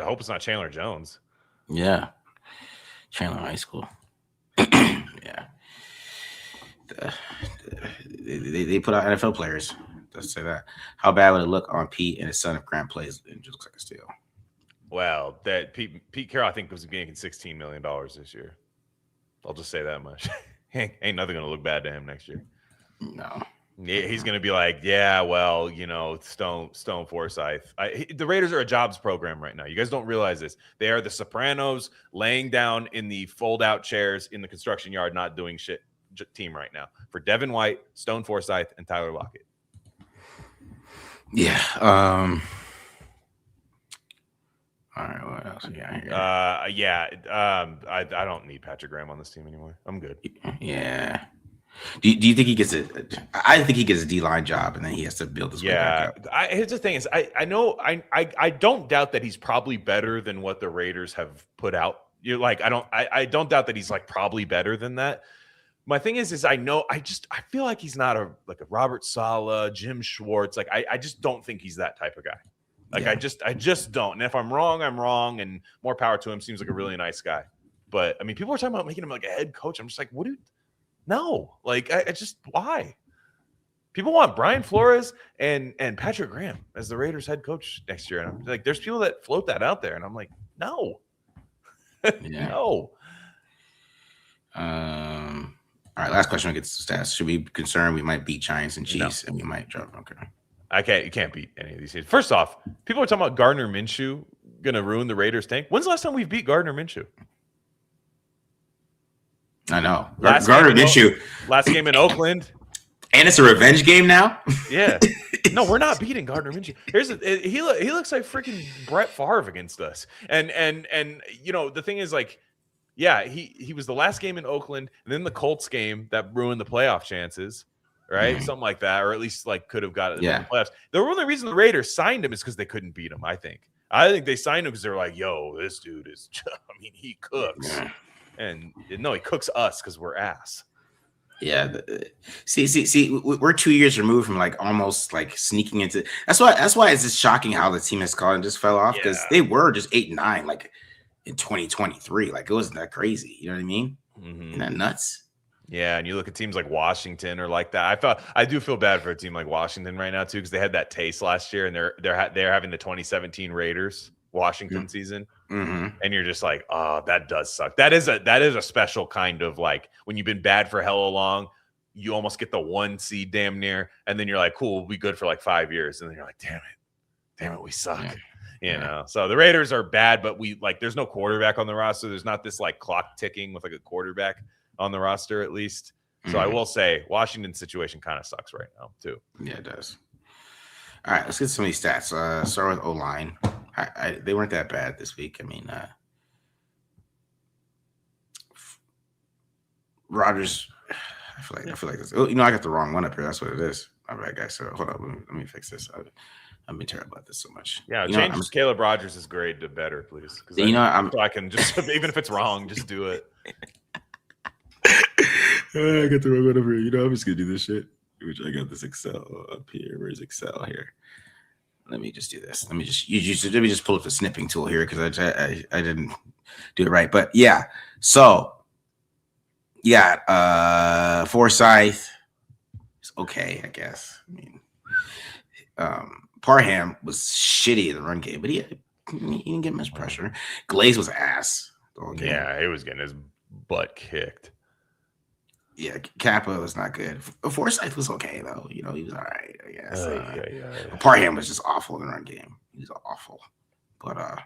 S2: hope it's not Chandler Jones.
S1: Yeah. Chandler High School. Yeah. They put out NFL players. Let's say that. How bad would it look on Pete and his son if Grant plays and just looks like a steal?
S2: Well, that Pete Carroll, I think, was making $16 million this year. I'll just say that much. Ain't nothing going to look bad to him next year.
S1: No.
S2: He's going to be like, yeah, well, Stone Forsyth. The Raiders are a jobs program right now. You guys don't realize this. They are the Sopranos laying down in the fold-out chairs in the construction yard, not doing shit team right now. For Devin White, Stone Forsyth, and Tyler Lockett.
S1: Yeah. All right, what else we got here?
S2: I don't need Patrick Graham on this team anymore. I'm good.
S1: Yeah. Do you think he gets I think he gets a D-line job and then he has to build his way back up.
S2: Here's the thing is I know I don't doubt that he's probably better than what the Raiders have put out. You're like I don't doubt that he's like probably better than that. My thing is I feel like he's not a Robert Saleh, Jim Schwartz. Like I just don't think he's that type of guy. Like I just don't. And if I'm wrong, I'm wrong. And more power to him. Seems like a really nice guy. But I mean, people are talking about making him like a head coach. I'm just like, what do you? No, like I just why? People want Brian Flores and Patrick Graham as the Raiders head coach next year. And I'm like, there's people that float that out there, and I'm like, no, no.
S1: All right, last question. I get stats. Should we be concerned we might beat Giants and Chiefs and we might drop? Okay.
S2: You can't beat any of these teams. First off, people are talking about Gardner Minshew gonna ruin the Raiders tank. When's the last time we've beat Gardner Minshew?
S1: I know.
S2: Gardner Minshew. Last game in Oakland.
S1: And it's a revenge game now?
S2: Yeah. No, we're not beating Gardner Minshew. He looks like freaking Brett Favre against us. And the thing is like, yeah, he was the last game in Oakland and then the Colts game that ruined the playoff chances, right? Mm-hmm. Something like that, or at least like could have got it in the playoffs. The only reason the Raiders signed him is because they couldn't beat him, I think. I think they signed him because they're like, yo, this dude is, he cooks. Yeah. And no, he cooks us because we're ass.
S1: Yeah. See, we're 2 years removed from like almost like sneaking into. That's why it's just shocking how the team has caught and just fell off because they were just 8-9 like in 2023. Like it wasn't that crazy. You know what I mean? Mm-hmm. Isn't that nuts?
S2: Yeah, and you look at teams like Washington or like that. I do feel bad for a team like Washington right now too because they had that taste last year and they're having the 2017 Raiders Washington season. Mm-hmm. And you're just like, oh, that does suck. That is a special kind of like when you've been bad for hella long, you almost get the 1 seed damn near, and then you're like, cool, we'll be good for like 5 years, and then you're like, damn it, we suck. Yeah. You know. So the Raiders are bad, but there's no quarterback on the roster. There's not this like clock ticking with like a quarterback on the roster at least. So I will say Washington's situation kind of sucks right now too.
S1: Yeah, it does. All right, let's get some of these stats. Start with O-line. They weren't that bad this week. I mean, Rodgers. I feel like this. Oh, I got the wrong one up here. That's what it is. My bad, guys. So hold on, let me fix this. I've been terrible at this so much.
S2: Yeah, change Caleb Rogers' grade to better, please. Because I can just, even if it's wrong, just do it.
S1: I got the wrong one over here. I'm just gonna do this shit. Which I got this Excel up here. Where's Excel here? Let me just do this. Let me just pull up the snipping tool here because I didn't do it right. But yeah, so yeah, Forsyth is okay, I guess. I mean, Parham was shitty in the run game, but he didn't get much pressure. Glaze was ass.
S2: Okay. Yeah, he was getting his butt kicked.
S1: Yeah, Kappa was not good. Forsyth was okay though. He was all right, I guess. Parham was just awful in the run game. He was awful, but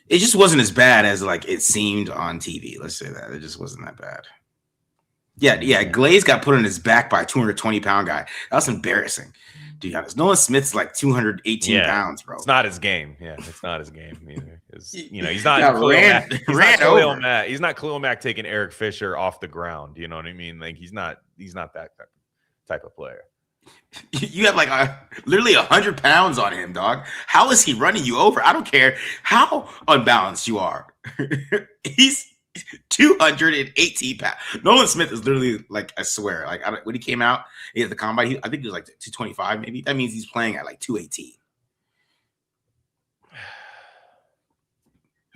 S1: it just wasn't as bad as like it seemed on TV. Let's say that it just wasn't that bad. Yeah. Glaze got put on his back by a 220-pound guy. That was embarrassing. Dude, Nolan Smith's like 218 pounds, bro.
S2: It's not his game. Yeah, it's not his game either. He's not Khalil Mack. He's not Khalil Mack taking Eric Fisher off the ground. You know what I mean? Like he's not that type of player.
S1: You have like literally 100 pounds on him, dog. How is he running you over? I don't care how unbalanced you are. He's 218 pounds. Nolan Smith is literally like, I swear, like when he came out at the combine, I think he was like 225 maybe. That means he's playing at like 218.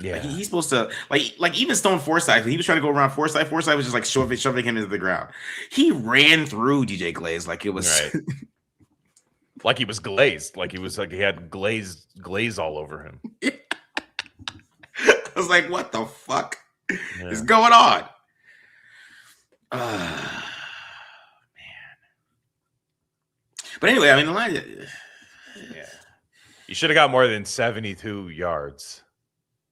S1: Yeah, like he's supposed to like even Stone Forsyth. He was trying to go around Forsyth. Forsyth was just like shoving him into the ground. He ran through DJ Glaze like it was
S2: right. Like he was glazed. Like he had glaze all over him.
S1: I was like, what the fuck is going on? Man. But anyway, I mean the line.
S2: You should have got more than 72 yards.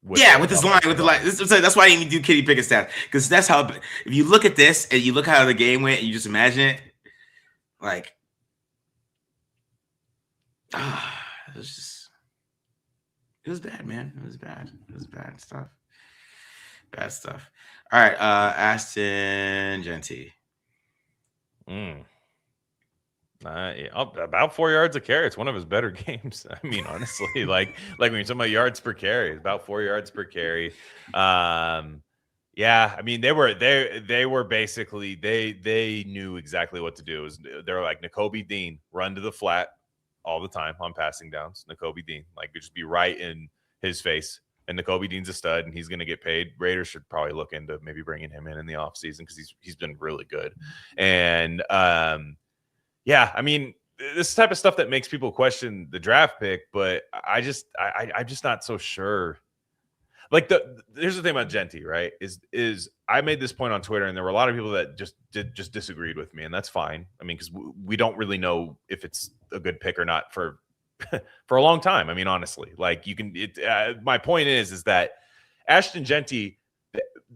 S1: With this line, with the line. That's why I didn't even do Kitty Pickett stats, because that's how. If you look at this and you look how the game went, and you just imagine it, like, it was bad, man. It was bad. It was bad stuff. Bad stuff. All right, Ashton Genty.
S2: About 4 yards a carry. It's one of his better games. I mean, honestly, like when you're talking about yards per carry, about 4 yards per carry. I mean, they were basically they knew exactly what to do. They were like Nakobe Dean, run to the flat all the time on passing downs. Nakobe Dean, like just be right in his face. And Nakobe Dean's a stud, and he's going to get paid. Raiders should probably look into maybe bringing him in the offseason because he's been really good. And yeah, I mean, this type of stuff that makes people question the draft pick, but I'm just not so sure. Like here's the thing about Genty, right? Is I made this point on Twitter, and there were a lot of people that just disagreed with me, and that's fine. I mean, because we don't really know if it's a good pick or not for a long time. I mean, honestly, like you can. My point is that Ashton Genty.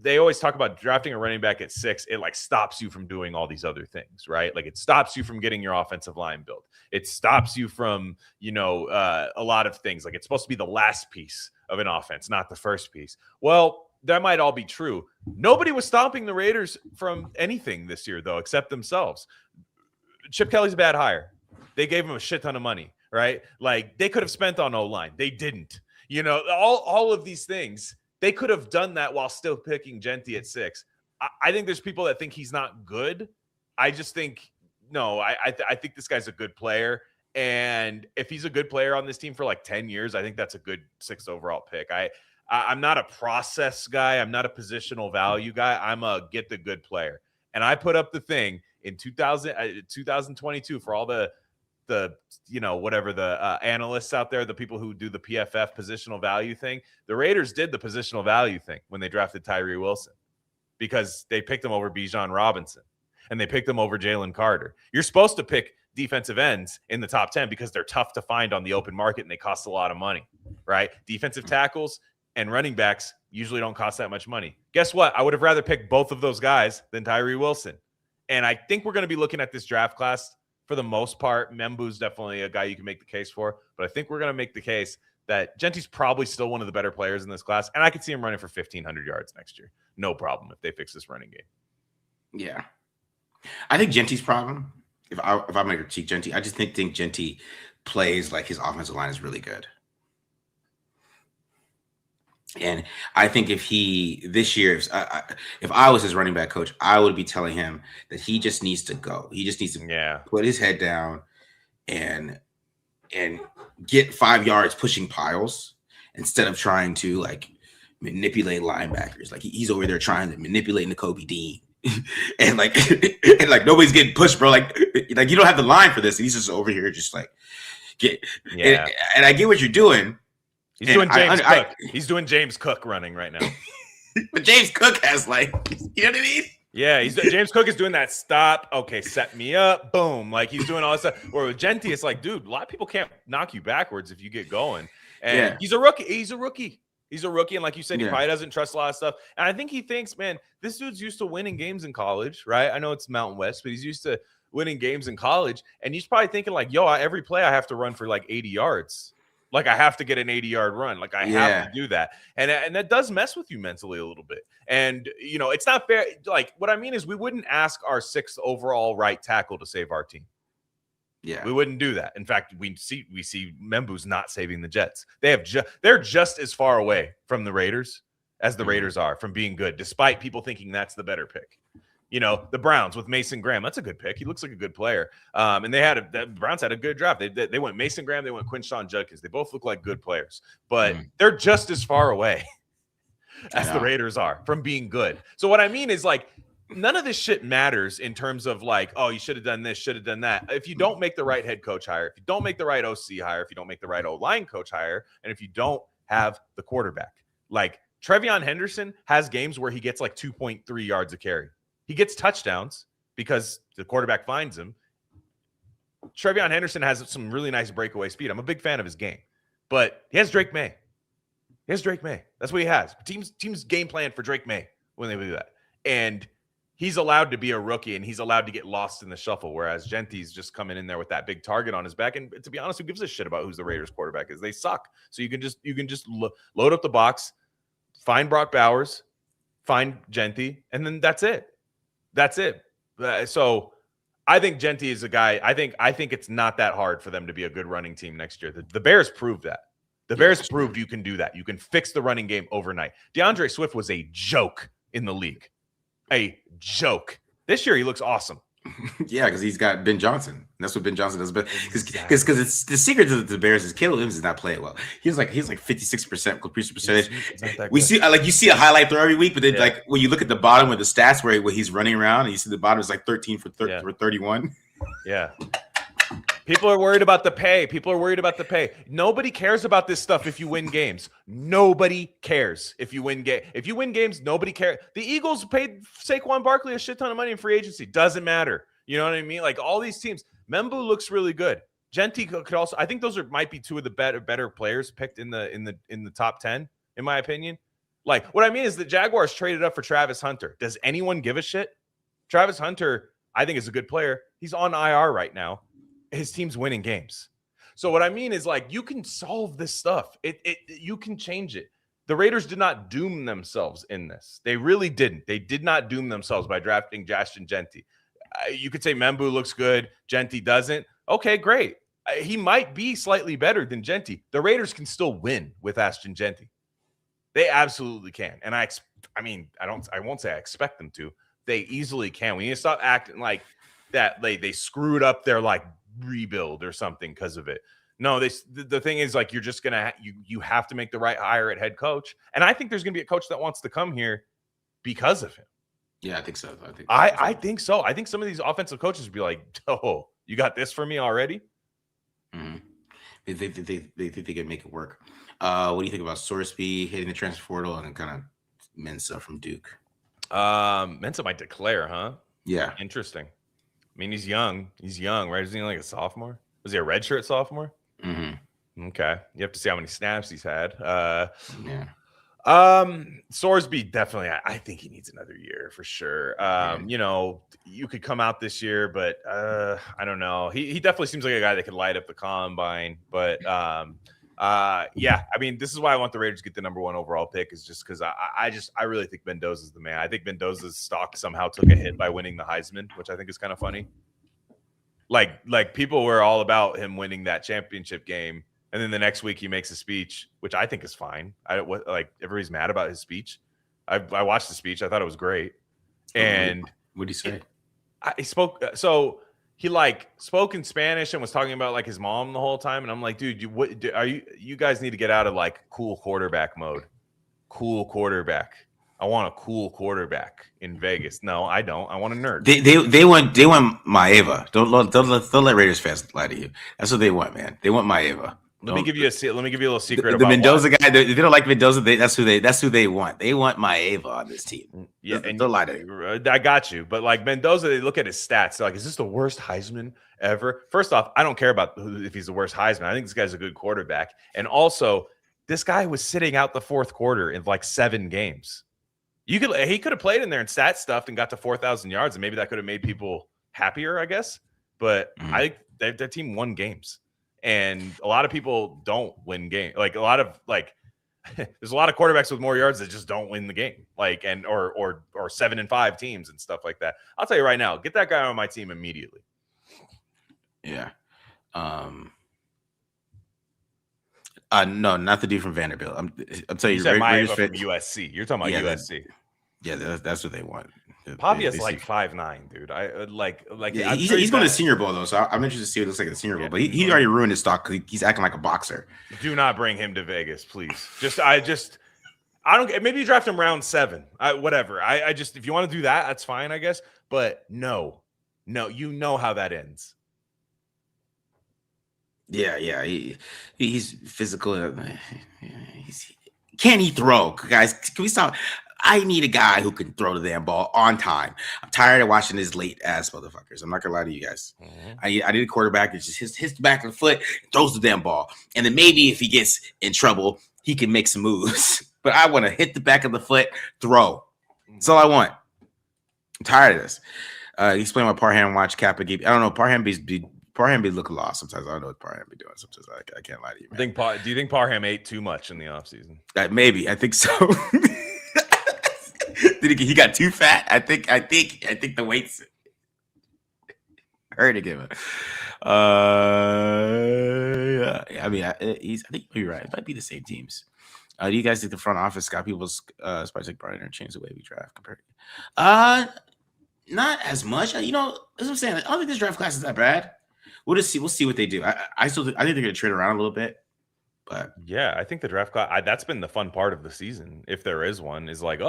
S2: They always talk about drafting a running back at 6. It like stops you from doing all these other things, right? Like it stops you from getting your offensive line built. It stops you from, a lot of things. Like it's supposed to be the last piece of an offense, not the first piece. Well, that might all be true. Nobody was stopping the Raiders from anything this year, though, except themselves. Chip Kelly's a bad hire. They gave him a shit ton of money, right? Like they could have spent on O-line. They didn't. All of these things. They could have done that while still picking Genty at 6. I think there's people that think he's not good. I just think, no, I think this guy's a good player. And if he's a good player on this team for like 10 years, I think that's a good 6th overall pick. I'm not a process guy. I'm not a positional value guy. I'm a get the good player. And I put up the thing in 2022 for all the whatever the analysts out there, the people who do the PFF positional value thing, the Raiders did the positional value thing when they drafted Tyree Wilson because they picked him over Bijan Robinson and they picked him over Jalen Carter. You're supposed to pick defensive ends in the top 10 because they're tough to find on the open market and they cost a lot of money, right? Defensive tackles and running backs usually don't cost that much money. Guess what? I would have rather picked both of those guys than Tyree Wilson. And I think we're going to be looking at this draft class for the most part. Membu's definitely a guy you can make the case for, but I think we're going to make the case that Genty's probably still one of the better players in this class, and I could see him running for 1,500 yards next year. No problem if they fix this running game.
S1: Yeah. I think Genty's problem, if I might critique Genty, I just think Genty plays like his offensive line is really good. And I think if he this year, if I was his running back coach, I would be telling him that he just needs to go. He just needs to put his head down and get 5 yards pushing piles instead of trying to like manipulate linebackers. Like he's over there trying to manipulate N'Kobe Dean. and like nobody's getting pushed, bro. Like you don't have the line for this. He's just over here just like and I get what you're doing.
S2: He's doing James Cook. He's doing James Cook running right now.
S1: But James Cook has like, you know what I mean?
S2: Yeah, James Cook is doing that stop. Okay, set me up. Boom. Like he's doing all this stuff. Where with Genty, it's like, dude, a lot of people can't knock you backwards if you get going. And he's a rookie. He's a rookie. And like you said, he probably doesn't trust a lot of stuff. And I think he thinks, man, this dude's used to winning games in college, right? I know it's Mountain West, but he's used to winning games in college. And he's probably thinking like, yo, every play I have to run for like 80 yards. Like I have to get an 80-yard run. Like I have to do that. And that does mess with you mentally a little bit. And, you know, it's not fair. Like what I mean is we wouldn't ask our 6th overall right tackle to save our team.
S1: Yeah.
S2: We wouldn't do that. In fact, we see Membu's not saving the Jets. They're just as far away from the Raiders as the Raiders are from being good, despite people thinking that's the better pick. You know, the Browns with Mason Graham. That's a good pick. He looks like a good player. And the Browns had a good draft. They went Mason Graham. They went Quinshon Judkins. They both look like good players. But they're just as far away as the Raiders are from being good. So what I mean is, like, none of this shit matters in terms of, like, oh, you should have done this, should have done that. If you don't make the right head coach hire, if you don't make the right OC hire, if you don't make the right O-line coach hire, and if you don't have the quarterback. Like, Trevion Henderson has games where he gets, like, 2.3 yards a carry. He gets touchdowns because the quarterback finds him. Trevion Henderson has some really nice breakaway speed. I'm a big fan of his game. But he has Drake May. That's what he has. Teams game plan for Drake May when they do that. And he's allowed to be a rookie, and he's allowed to get lost in the shuffle, whereas Genty's just coming in there with that big target on his back. And to be honest, who gives a shit about who's the Raiders quarterback is? They suck. So you can just load up the box, find Brock Bowers, find Genty, and then that's it. So I think Genty is a guy. I think it's not that hard for them to be a good running team next year. The Bears proved that. The Bears proved you can do that. You can fix the running game overnight. DeAndre Swift was a joke in the league. A joke. This year he looks awesome.
S1: Yeah, because he's got Ben Johnson. That's what Ben Johnson does. But because it's the secret to the Bears is Caleb Williams does not play it well. He's like 56% completion percentage. You see a highlight throw every week, but then like when you look at the bottom of the stats where he's running around, and you see the bottom is like 13 for 31.
S2: Yeah. People are worried about the pay. Nobody cares about this stuff if you win games. Nobody cares if you win games. If you win games, nobody cares. The Eagles paid Saquon Barkley a shit ton of money in free agency. Doesn't matter. You know what I mean? Like all these teams. Membu looks really good. Genty could also. I think those might be two of the better players picked in the top 10, in my opinion. Like what I mean is the Jaguars traded up for Travis Hunter. Does anyone give a shit? Travis Hunter, I think, is a good player. He's on IR right now. His team's winning games. So what I mean is, like, you can solve this stuff. You can change it. The Raiders did not doom themselves in this. They really didn't. They did not doom themselves by drafting Justin Genty. You could say Membu looks good. Genty doesn't. Okay, great. He might be slightly better than Genty. The Raiders can still win with Ashton Genty. They absolutely can. And I won't say I expect them to. They easily can. We need to stop acting like that. They screwed up their like rebuild or something because of it. No, the thing is, like, you're just gonna you have to make the right hire at head coach, and I think there's gonna be a coach that wants to come here because of him.
S1: Yeah, I think so.
S2: I think so. I think some of these offensive coaches would be like, "Oh, you got this for me already."
S1: Mm-hmm. They think they can make it work. What do you think about Sorsby hitting the transfer portal and then kind of Mensa from Duke?
S2: Mensa might declare, huh?
S1: Yeah,
S2: interesting. I mean, he's young. Right? Isn't he like a sophomore? Was he a redshirt sophomore?
S1: Mm-hmm.
S2: Okay. You have to see how many snaps he's had.
S1: Yeah.
S2: Sorsby, definitely. I think he needs another year for sure. You know, you could come out this year, but I don't know. He definitely seems like a guy that could light up the combine. But yeah, I mean, this is why I want the Raiders to get the number 1 overall pick, is just because I really think Mendoza's the man. I think Mendoza's stock somehow took a hit by winning the Heisman, which I think is kind of funny. Like people were all about him winning that championship game, and then the next week he makes a speech, which I think is fine. Like everybody's mad about his speech. I watched the speech. I thought it was great. And
S1: what did he say?
S2: He spoke. So he like spoke in Spanish and was talking about like his mom the whole time. And I'm like, dude, you guys need to get out of like cool quarterback mode. Cool quarterback. I want a cool quarterback in Vegas. No, I don't. I want a nerd.
S1: They want Maeva. Don't let Raiders fans lie to you. That's what they want, man. They want Maeva.
S2: Let me give you a little secret.
S1: The Mendoza guy. They don't like Mendoza. That's who they want. They want Maeva on this team.
S2: Yeah,
S1: don't lie to you.
S2: I got you. But like Mendoza, they look at his stats. They're like, is this the worst Heisman ever? First off, I don't care about if he's the worst Heisman. I think this guy's a good quarterback. And also, this guy was sitting out the fourth quarter in like 7 games. He could have played in there and stat stuffed and got to 4,000 yards, and maybe that could have made people happier, I guess. But I think their team won games, and a lot of people don't win games. Like a lot of there's a lot of quarterbacks with more yards that just don't win the game. Like or 7-5 teams and stuff like that. I'll tell you right now, get that guy on my team immediately.
S1: Yeah. No, not the dude from Vanderbilt. I'm telling you,
S2: Raiders from USC. You're talking about USC.
S1: Yeah, that's what they want.
S2: Pavia's like 5'9", dude.
S1: Yeah, he's going to the Senior Bowl though, so I'm interested to see what it looks like at the Senior Bowl. But he already ruined his stock because he's acting like a boxer.
S2: Do not bring him to Vegas, please. I don't. Maybe you draft him round 7. Whatever. I just if you want to do that, that's fine, I guess. But no, you know how that ends.
S1: Yeah, he's physical. Can he throw, guys? Can we stop? I need a guy who can throw the damn ball on time. I'm tired of watching these late ass motherfuckers. I'm not gonna lie to you guys. I need a quarterback that just hits the back of the foot, throws the damn ball, and then maybe if he gets in trouble, he can make some moves. But I want to hit the back of the foot, throw. That's all I want. I'm tired of this. Explain why Parham watch Kappa. I don't know. Parham be looking lost sometimes. I don't know what Parham be doing sometimes. I can't lie to you, man.
S2: Do you think Parham ate too much in the offseason?
S1: Maybe. I think so. He got too fat? I think the weights hurting him. Yeah. I mean, I think you're right. It might be the same teams. Do you guys think the front office got people's spice like Brian or change the way we draft compared? Not as much. You know, as I'm saying, I don't think this draft class is that bad. We'll just see. We'll see what they do. I think they're going to trade around a little bit. But
S2: yeah, I think the draft class, that's been the fun part of the season, if there is one, is like,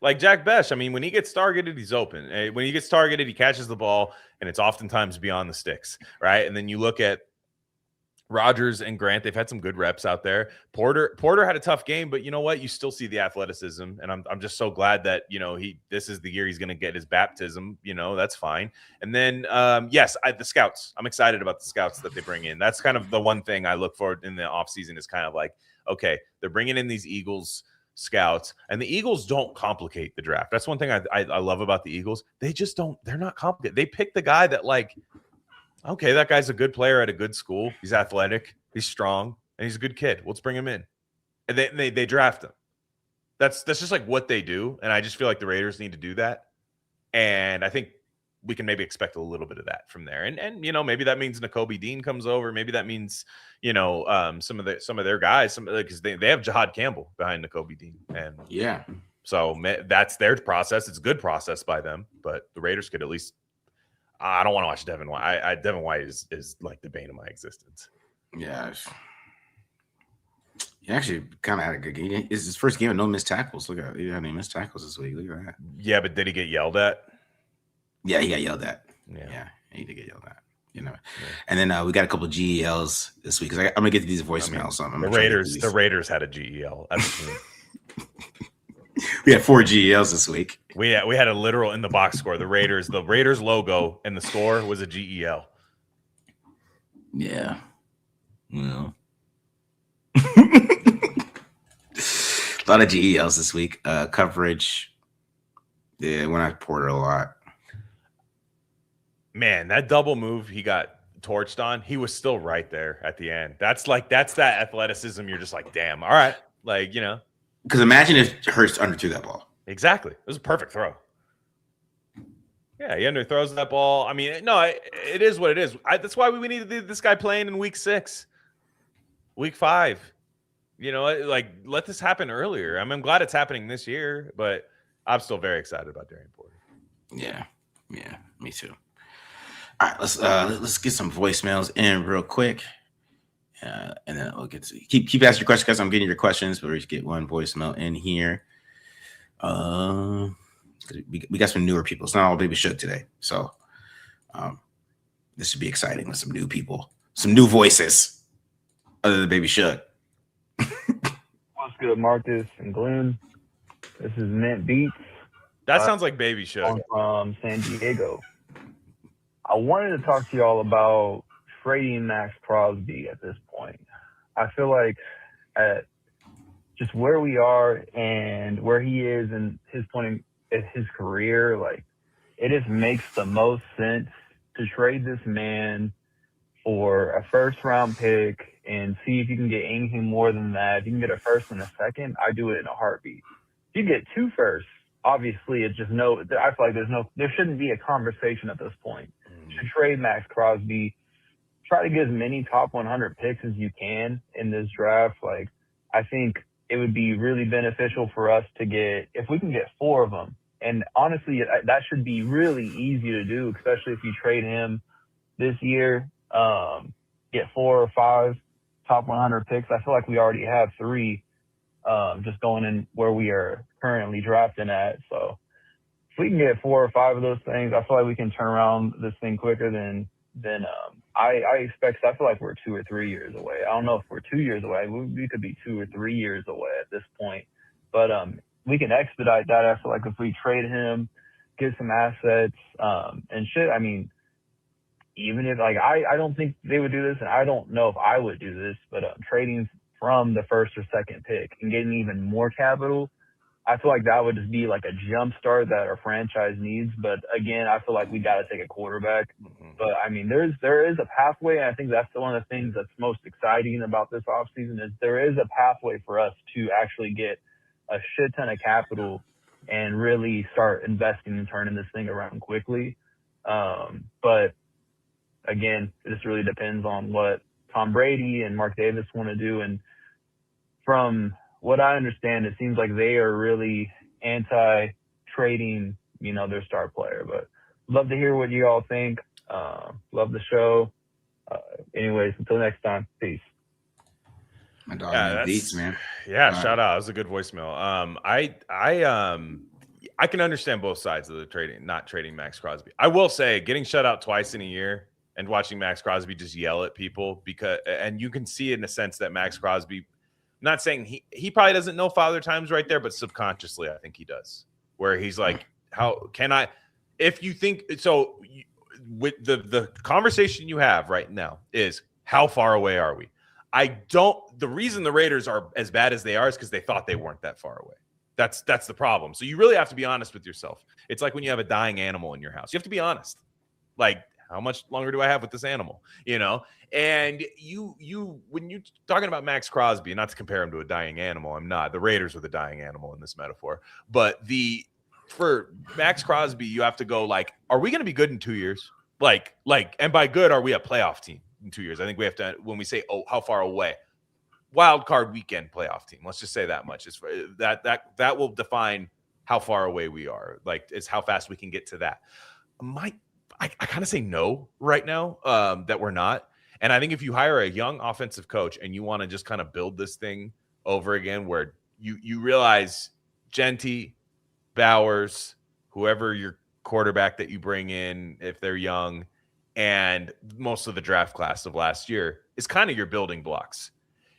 S2: like Jack Besh. I mean, when he gets targeted, he's open. When he gets targeted, he catches the ball, and it's oftentimes beyond the sticks, right? And then you look at Rodgers and Grant, they've had some good reps out there. Porter had a tough game, but you know what? You still see the athleticism, and I'm just so glad that, you know, this is the year he's going to get his baptism. You know, that's fine. And then the scouts. I'm excited about the scouts that they bring in. That's kind of the one thing I look for in the offseason is kind of like, okay, they're bringing in these Eagles scouts, and the Eagles don't complicate the draft. That's one thing I love about the Eagles. They just don't. They're not complicated. They pick the guy that like. Okay, that guy's a good player at a good school. He's athletic, he's strong, and he's a good kid. Let's bring him in. And they draft him. That's just like what they do. And I just feel like the Raiders need to do that. And I think we can maybe expect a little bit of that from there. And you know, maybe that means Nakobe Dean comes over. Maybe that means, you know, some of their guys, because they have Jahad Campbell behind Nakobe Dean. And
S1: yeah.
S2: So that's their process. It's a good process by them, but the Raiders could at least. I don't want to watch Devin White. Devin White is like the bane of my existence.
S1: Yeah. He actually kind of had a good game. It's his first game with no missed tackles. Look at he had any missed tackles this week. Look at that.
S2: Yeah, but did he get yelled at?
S1: Yeah, he got yelled at. Yeah, he did get yelled at. You know, and then we got a couple of GELs this week because I'm gonna get to these voicemails.
S2: The Raiders had a GEL as a team.
S1: We had 4 GELs this week.
S2: We had a literal in the box score. The Raiders logo and the score was a GEL.
S1: Yeah. Well. A lot of GELs this week. Coverage. Yeah, went at Porter a lot.
S2: Man, that double move he got torched on, he was still right there at the end. That's that athleticism. You're just like, damn, all right. Like, you know. Because
S1: imagine if Hurst underthrew that ball.
S2: Exactly. It was a perfect throw. Yeah, he underthrows that ball. I mean, no, it is what it is. That's why we needed this guy playing in week 6, week 5. You know, like let this happen earlier. I'm glad it's happening this year, but I'm still very excited about Darian Porter.
S1: Yeah, me too. All right, let's get some voicemails in real quick, and then we'll get to keep asking your questions because I'm getting your questions, but we just get one voicemail in here. We got some newer people. It's not all Baby Shook today, so this should be exciting with some new people, some new voices other than Baby Shook.
S3: What's good, Marcus and Glen? This is Mint Beats.
S2: That sounds like Baby Shook.
S3: From San Diego. I wanted to talk to y'all about trading Maxx Crosby at this point. I feel like at just where we are and where he is in his point in his career, like it just makes the most sense to trade this man for a first-round pick and see if you can get anything more than that. If you can get a first and a second, I do it in a heartbeat. If you get 2 firsts, obviously it's just I feel like there shouldn't be a conversation at this point. You should trade Maxx Crosby, try to get as many top 100 picks as you can in this draft. Like, I think it would be really beneficial for us to get, if we can get 4 of them. And honestly, that should be really easy to do, especially if you trade him this year, get 4 or 5 top 100 picks. I feel like we already have 3 just going in where we are currently drafting at. So if we can get 4 or 5 of those things, I feel like we can turn around this thing quicker than I expect. I feel like we're 2 or 3 years away. I don't know if we're 2 years away. We could be 2 or 3 years away at this point. But we can expedite that. I feel like if we trade him, get some assets and shit. I mean, even if like I don't think they would do this, and I don't know if I would do this, but trading from the first or second pick and getting even more capital, I feel like that would just be like a jump start that our franchise needs. But again, I feel like we got to take a quarterback. But I mean, there is a pathway, and I think that's one of the things that's most exciting about this offseason is there is a pathway for us to actually get a shit ton of capital and really start investing and turning this thing around quickly. But again, it just really depends on what Tom Brady and Mark Davis want to do. And from what I understand, it seems like they are really anti-trading, their star player. But love to hear what you all think. Love the show. Anyways, until next time, peace.
S1: My dog Beats, man.
S2: Yeah, shout out. That was a good voicemail. I can understand both sides of the not trading Maxx Crosby. I will say, getting shut out twice in a year and watching Maxx Crosby just yell at people and you can see in a sense that Maxx Crosby, not saying he probably doesn't know Father Time's right there, but subconsciously I think he does. Where he's like, how can I? If you think so, with the conversation you have right now is how far away are we? The reason the Raiders are as bad as they are is because they thought they weren't that far away. That's the problem. So you really have to be honest with yourself. It's like when you have a dying animal in your house. You have to be honest. Like, how much longer do I have with this animal? And you when you talking about Maxx Crosby, not to compare him to a dying animal, I'm not. The Raiders are the dying animal in this metaphor. But for Maxx Crosby, you have to go like, are we going to be good in 2 years? Like, and by good, are we a playoff team in 2 years? I think we have to, when we say, how far away? Wild card weekend playoff team. Let's just say that much. It's that will define how far away we are. Like, it's how fast we can get to that. I kind of say no right now, that we're not. And I think if you hire a young offensive coach and you want to just kind of build this thing over again, where you realize Genty, Bowers, whoever your quarterback that you bring in, if they're young, and most of the draft class of last year is kind of your building blocks.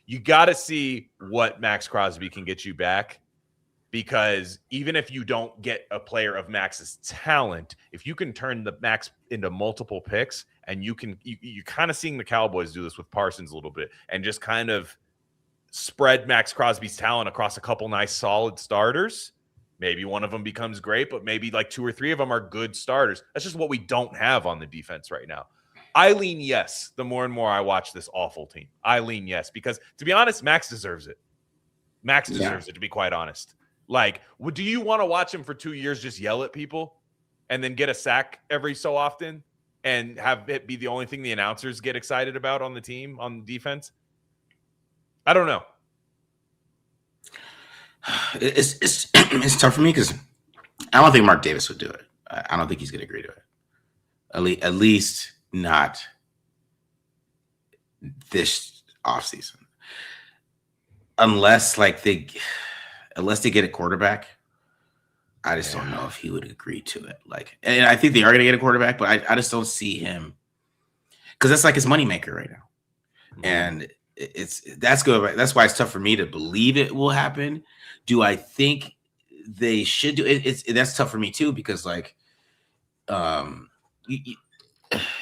S2: You got to see what Maxx Crosby can get you back. Because even if you don't get a player of Max's talent, if you can turn the Maxx into multiple picks, and you're kind of seeing the Cowboys do this with Parsons a little bit, and just kind of spread Maxx Crosby's talent across a couple nice solid starters. Maybe one of them becomes great, but maybe like 2 or 3 of them are good starters. That's just what we don't have on the defense right now. I lean yes. The more and more I watch this awful team, I lean yes, because to be honest, Maxx deserves it. Maxx deserves it, to be quite honest. Like, do you want to watch him for 2 years just yell at people and then get a sack every so often and have it be the only thing the announcers get excited about on the team, on defense? I don't know.
S1: It's tough for me because I don't think Mark Davis would do it. I don't think he's going to agree to it. At least not this offseason. Unless they get a quarterback, I just don't know if he would agree to it. And I think they are going to get a quarterback, but I just don't see him, because that's like his moneymaker right now. Mm-hmm. And that's good. That's why it's tough for me to believe it will happen. Do I think they should do it? That's tough for me too, because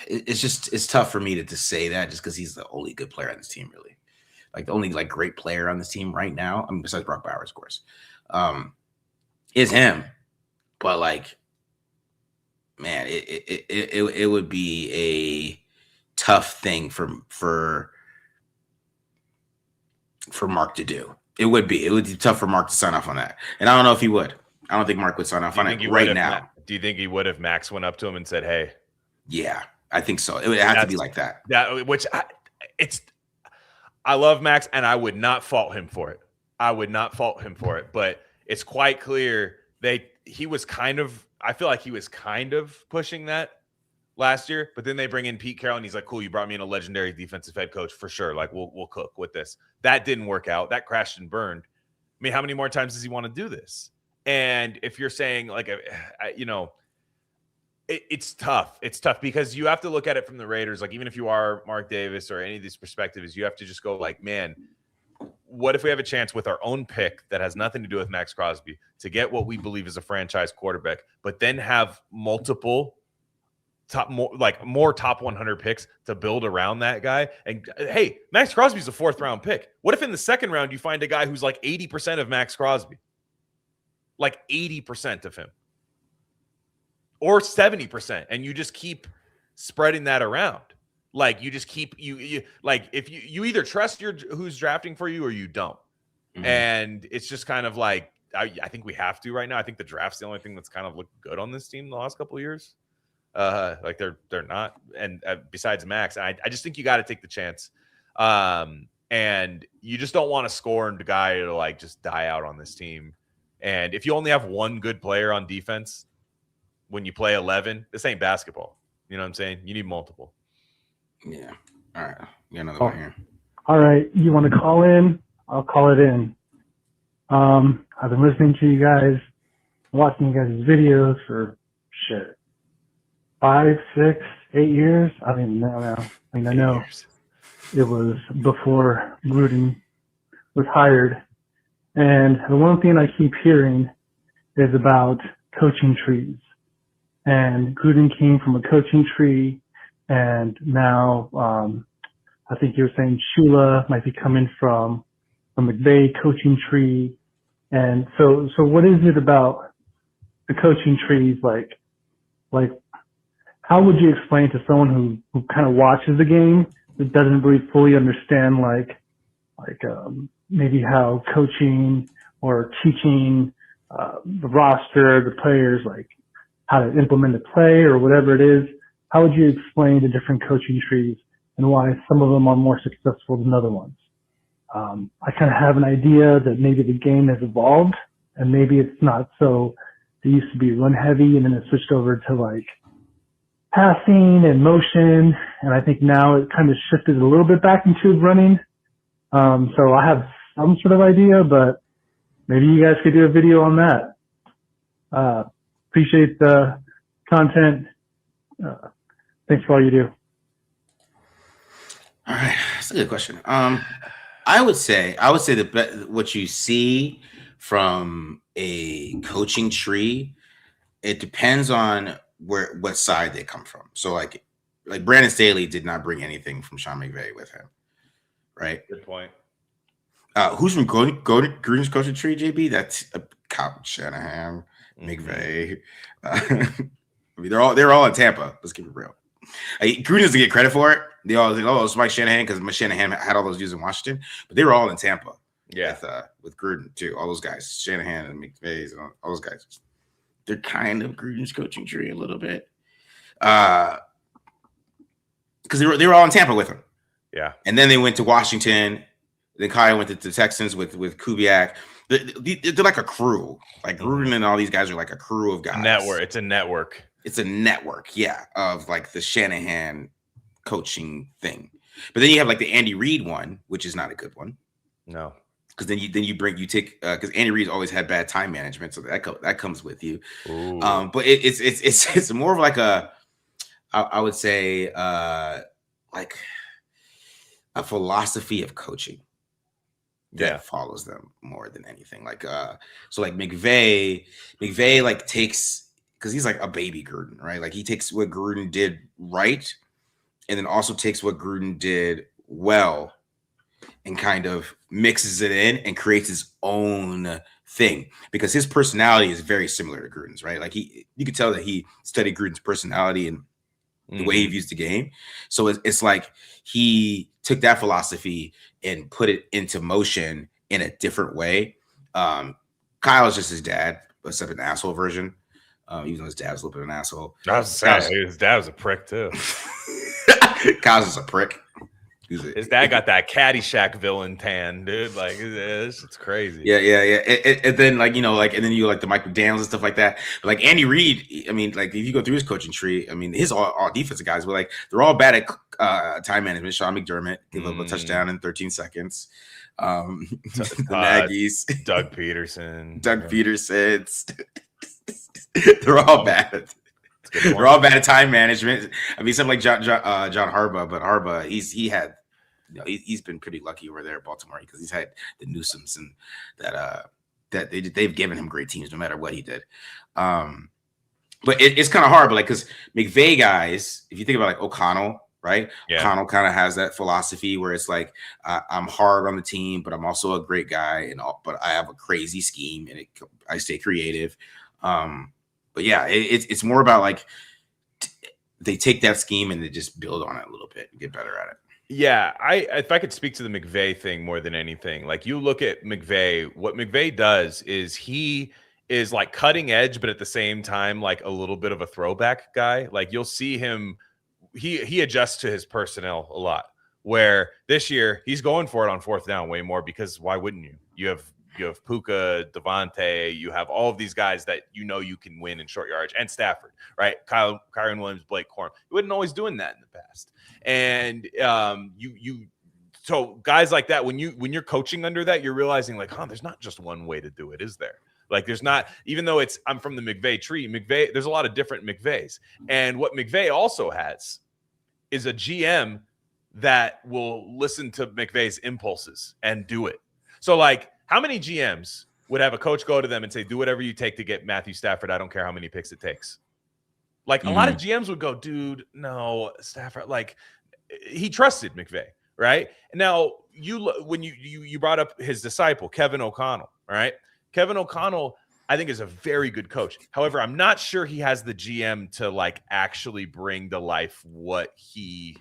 S1: it's tough for me to say that, just because he's the only good player on this team, really. The only great player on this team right now, I mean, besides Brock Bowers, of course, is him. But man, it would be a tough thing for Mark to do. It would be tough for Mark to sign off on that, and I don't know if he would. I don't think Mark would sign off on it right now.
S2: Do you think he would if Maxx went up to him and said, "Hey"? Yeah,
S1: I think so. It would have to be like that.
S2: I love Maxx, and I would not fault him for it. But it's quite clear I feel like he was kind of pushing that last year, but then they bring in Pete Carroll, and he's like, cool, you brought me in a legendary defensive head coach for sure. We'll cook with this. That didn't work out. That crashed and burned. I mean, how many more times does he want to do this? And if you're saying it's tough. It's tough because you have to look at it from the Raiders. Even if you are Mark Davis or any of these perspectives, you have to just go man, what if we have a chance with our own pick that has nothing to do with Maxx Crosby to get what we believe is a franchise quarterback, but then have multiple more top 100 picks to build around that guy? And hey, Maxx Crosby's a 4th round pick. What if in the 2nd round you find a guy who's 80% of Maxx Crosby? 80% of him. Or 70%, and you just keep spreading that around. You just keep if you either trust who's drafting for you or you don't. Mm-hmm. And it's just kind of I think we have to right now. I think the draft's the only thing that's kind of looked good on this team the last couple of years. They're not, and besides Maxx, I just think you got to take the chance. And you just don't want a scorned guy to just die out on this team. And if you only have one good player on defense when you play 11, this ain't basketball. You know what I'm saying? You need multiple.
S1: Yeah. All right. You got another one here.
S4: All right. You want to call in? I'll call it in. I've been listening to you guys, watching you guys' videos for 5, 6, 8 years. I don't even know now. I know it was before Gruden was hired. And the one thing I keep hearing is about coaching trees. And Gruden came from a coaching tree, and now I think you were saying Shula might be coming from a McVay coaching tree. And so what is it about the coaching trees? How would you explain to someone who kind of watches the game that doesn't really fully understand maybe how coaching or teaching the roster, the players, how to implement a play or whatever it is? How would you explain the different coaching trees and why some of them are more successful than other ones? I kind of have an idea that maybe the game has evolved, and maybe it's not so. It used to be run heavy, and then it switched over to passing and motion, and I think now it kind of shifted a little bit back into running. So I have some sort of idea, but maybe you guys could do a video on that. Appreciate the content. Thanks for all you do.
S1: All right, that's a good question. I would say that what you see from a coaching tree, it depends on what side they come from. So like Brandon Staley did not bring anything from Sean McVay with him, right?
S2: Good point.
S1: Who's from Gruden's coaching tree, JB? That's Kyle Shanahan, McVay. I mean, they're all in Tampa. Let's keep it real. Gruden doesn't get credit for it. They all think, it's Mike Shanahan because Shanahan had all those dudes in Washington, but they were all in Tampa.
S2: Yeah,
S1: with Gruden too. All those guys, Shanahan and McVay, and all those guys. they're kind of Gruden's coaching tree a little bit. Because they were all in Tampa with him.
S2: Yeah.
S1: And then they went to Washington. Then Kyle went to the Texans with Kubiak. They're like a crew. Like Gruden and all these guys are like a crew of guys.
S2: Network. It's a network.
S1: It's a network, yeah, of like the Shanahan coaching thing. But then you have like the Andy Reid one, which is not a good one.
S2: No. Because
S1: then you take because Andy Reid's always had bad time management, so that comes with you. But it's more of like I would say like a philosophy of coaching that follows them more than anything. Like so like McVay like takes, because he's like a baby Gruden, right? Like he takes what Gruden did right, and then also takes what Gruden did well and kind of mixes it in and creates his own thing, because his personality is very similar to Gruden's, right? Like you could tell that he studied Gruden's personality and the way he views the game. So it's like he took that philosophy and put it into motion in a different way. Kyle's just his dad, except an asshole version. Even though his dad was a little bit of an asshole.
S2: I was saying, his dad was a prick too.
S1: Kyle's just a prick.
S2: His dad got that Caddyshack villain tan, dude. Like, it's crazy.
S1: Yeah. And then, like, and then you like the Mike McDaniels and stuff like that. But like Andy Reid, I mean, like if you go through his coaching tree, I mean, his all defensive guys were like, they're all bad at time management. Sean McDermott gave up a touchdown in 13 seconds. The Nagy's,
S2: Doug Peterson.
S1: They're all bad. They're all bad at time management. I mean, something like John Harbaugh, but Harbaugh, he's been pretty lucky over there at Baltimore, because he's had the Newsoms and that they've given him great teams no matter what he did. But it's kind of hard, but like, because McVay guys, if you think about like O'Connell, right? Yeah. O'Connell kind of has that philosophy where it's like, I'm hard on the team, but I'm also a great guy, but I have a crazy scheme and I stay creative. But yeah, it's more about like they take that scheme and they just build on it a little bit and get better at it.
S2: Yeah, if I could speak to the McVay thing more than anything, like you look at McVay, what McVay does is he is like cutting edge, but at the same time, like a little bit of a throwback guy. Like you'll see him, he adjusts to his personnel a lot, where this year he's going for it on fourth down way more, because why wouldn't you? You have Puka, Devontae, you have all of these guys that you can win in short yardage, and Stafford, right? Kyron Williams, Blake Corum. You wasn't always doing that in the past. And so guys like that, when you're coaching under that, you're realizing like, there's not just one way to do it, is there? Like there's not, even though I'm from the McVay tree, there's a lot of different McVays. And what McVay also has is a GM that will listen to McVay's impulses and do it. So like, how many GMs would have a coach go to them and say, do whatever you take to get Matthew Stafford? I don't care how many picks it takes. Like a lot of GMs would go, dude, no, Stafford. Like he trusted McVay, right? Now when you brought up his disciple, Kevin O'Connell, right? Kevin O'Connell, I think, is a very good coach. However, I'm not sure he has the GM to like actually bring to life what he